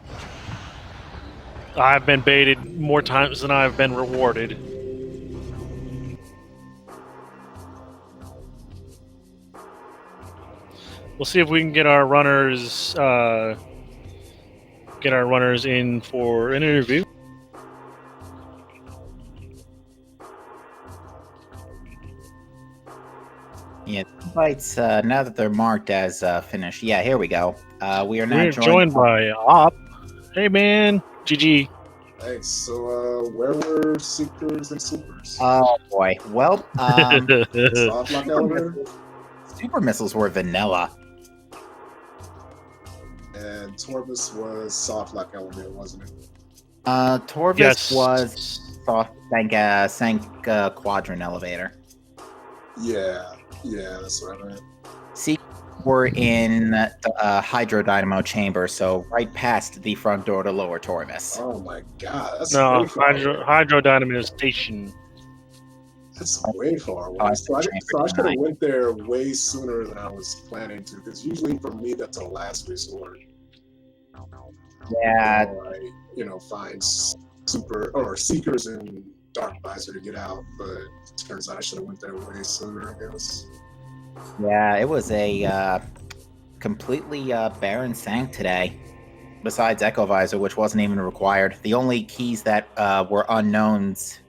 I've been baited more times than I've been rewarded. We'll see if we can get our runners in for an interview. Yeah, fights, now that they're marked as finished. Yeah, here we go. We are now We're joined by Op. Hey, man. GG. Thanks. So, where were Seekers and Supers? Oh, boy. Well, Soft lock elevator? super missiles were vanilla. And Torvis was soft lock elevator, wasn't it? Torvis Yes. was soft, sank quadrant elevator. Yeah, that's what I meant. We're in the hydrodynamo chamber, so right past the front door to lower Torvis. Oh my god, that's No, way far away. hydrodynamo station. That's way far away. Oh, So I chamber should have tonight. went there way sooner than I was planning to, because usually for me that's a last resort. Yeah, Find super or Seekers and Dark Visor to get out, but it turns out I should have went there way sooner, I guess. yeah, it was a completely barren sank today. Besides Echo Visor, which wasn't even required. The only keys that were unknowns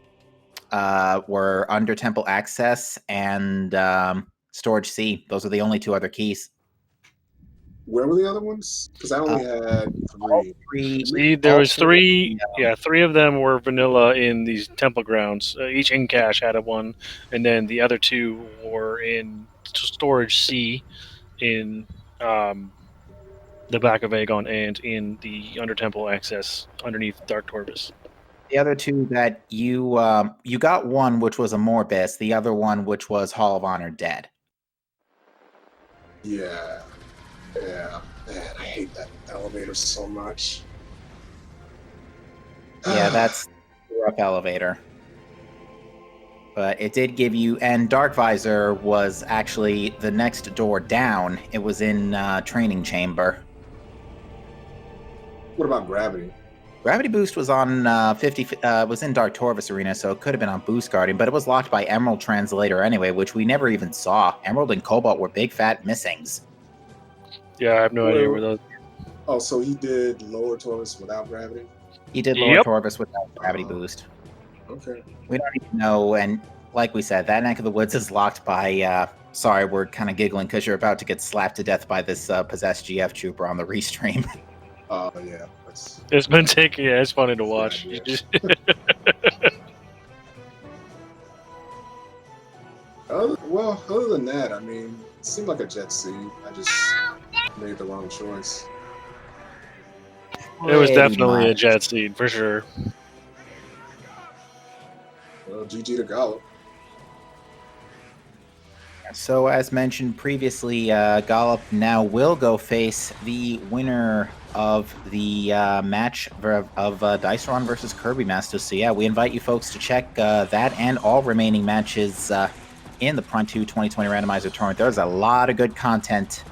were Under Temple Access and Storage C. Those are the only 2 other keys. Where were the other ones? Because I only had 3. See, there was 3. Yeah, 3 of them were vanilla in these temple grounds. Each in cache had one, and then the other 2 were in storage C in the back of Aegon and in the Under Temple access underneath Dark Torvis. The other 2 that you got one, which was a Morbus. The other one, which was Hall of Honor Dead. Yeah. Man, I hate that elevator so much. Yeah, that's a rough elevator. But it did give you, and Dark Visor was actually the next door down. It was in Training Chamber. What about Gravity? Gravity Boost was on was in Dark Torvis Arena, so it could have been on Boost Guardian, but it was locked by Emerald Translator anyway, which we never even saw. Emerald and Cobalt were big fat missings. Yeah, I have no idea where those. Oh, so he did lower Torvis without Gravity? He did lower Yep. Torvis without Gravity Boost. Okay. We don't even know, and like we said, that neck of the woods is locked by, sorry, we're kind of giggling because you're about to get slapped to death by this possessed GF trooper on the restream. Oh, yeah. It's been taking. Yeah, it's funny to watch. Yeah. Other than that, I mean, it seemed like a jet seed. I just made the wrong choice. It was Pretty definitely a much. jet seed for sure. Well, GG to Gollop. So, as mentioned previously, Gollop now will go face the winner of the match of Dice Ron versus Kirby Masters. So, yeah, we invite you folks to check that and all remaining matches in the Prime 2 2020 Randomizer Tournament. There's a lot of good content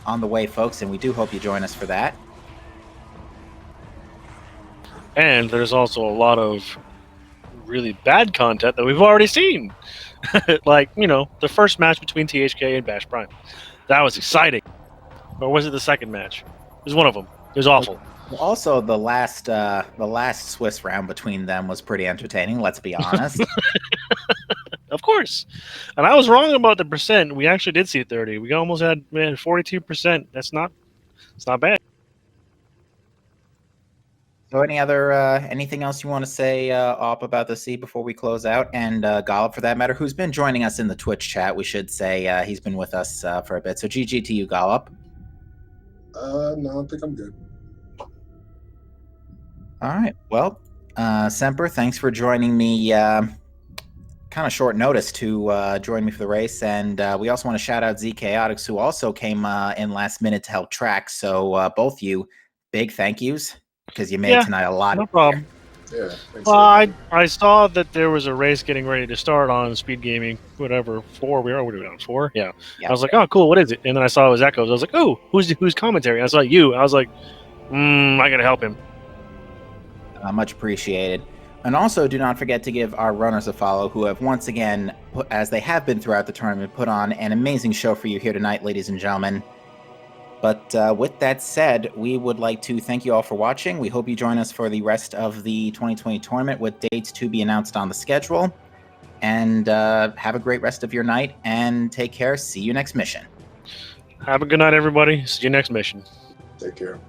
on the way, folks, and we do hope you join us for that. And there's also a lot of really bad content that we've already seen. Like, the first match between THK and Bash Prime. That was exciting. Or was it the second match? It was one of them. It was awful. Also, the last Swiss round between them was pretty entertaining, let's be honest. Of course. And I was wrong about the percent. We actually did see 30. We almost had 42%. It's not bad. So, anything else you want to say, Op, about the seed before we close out? And Gollop, for that matter, who's been joining us in the Twitch chat, we should say he's been with us for a bit. So, GG to you, Gollop. No, I think I'm good. All right. Well, Semper, thanks for joining me. Kind of short notice to join me for the race, and we also want to shout out Z Chaotix, who also came in last minute to help track. So, both you, big thank yous. Because you made tonight a lot. No problem. Yeah. Well, I saw that there was a race getting ready to start on SpeedGaming, whatever, 4. What are we on, 4? Yeah. I was like, oh, cool, what is it? And then I saw it was Echoes. I was like, oh, who's commentary? And I saw you. I was like, I gotta help him. Much appreciated. And also, do not forget to give our runners a follow, who have once again, as they have been throughout the tournament, put on an amazing show for you here tonight, ladies and gentlemen. But with that said, we would like to thank you all for watching. We hope you join us for the rest of the 2020 tournament, with dates to be announced on the schedule. And have a great rest of your night, and take care. See you next mission. Have a good night, everybody. See you next mission. Take care.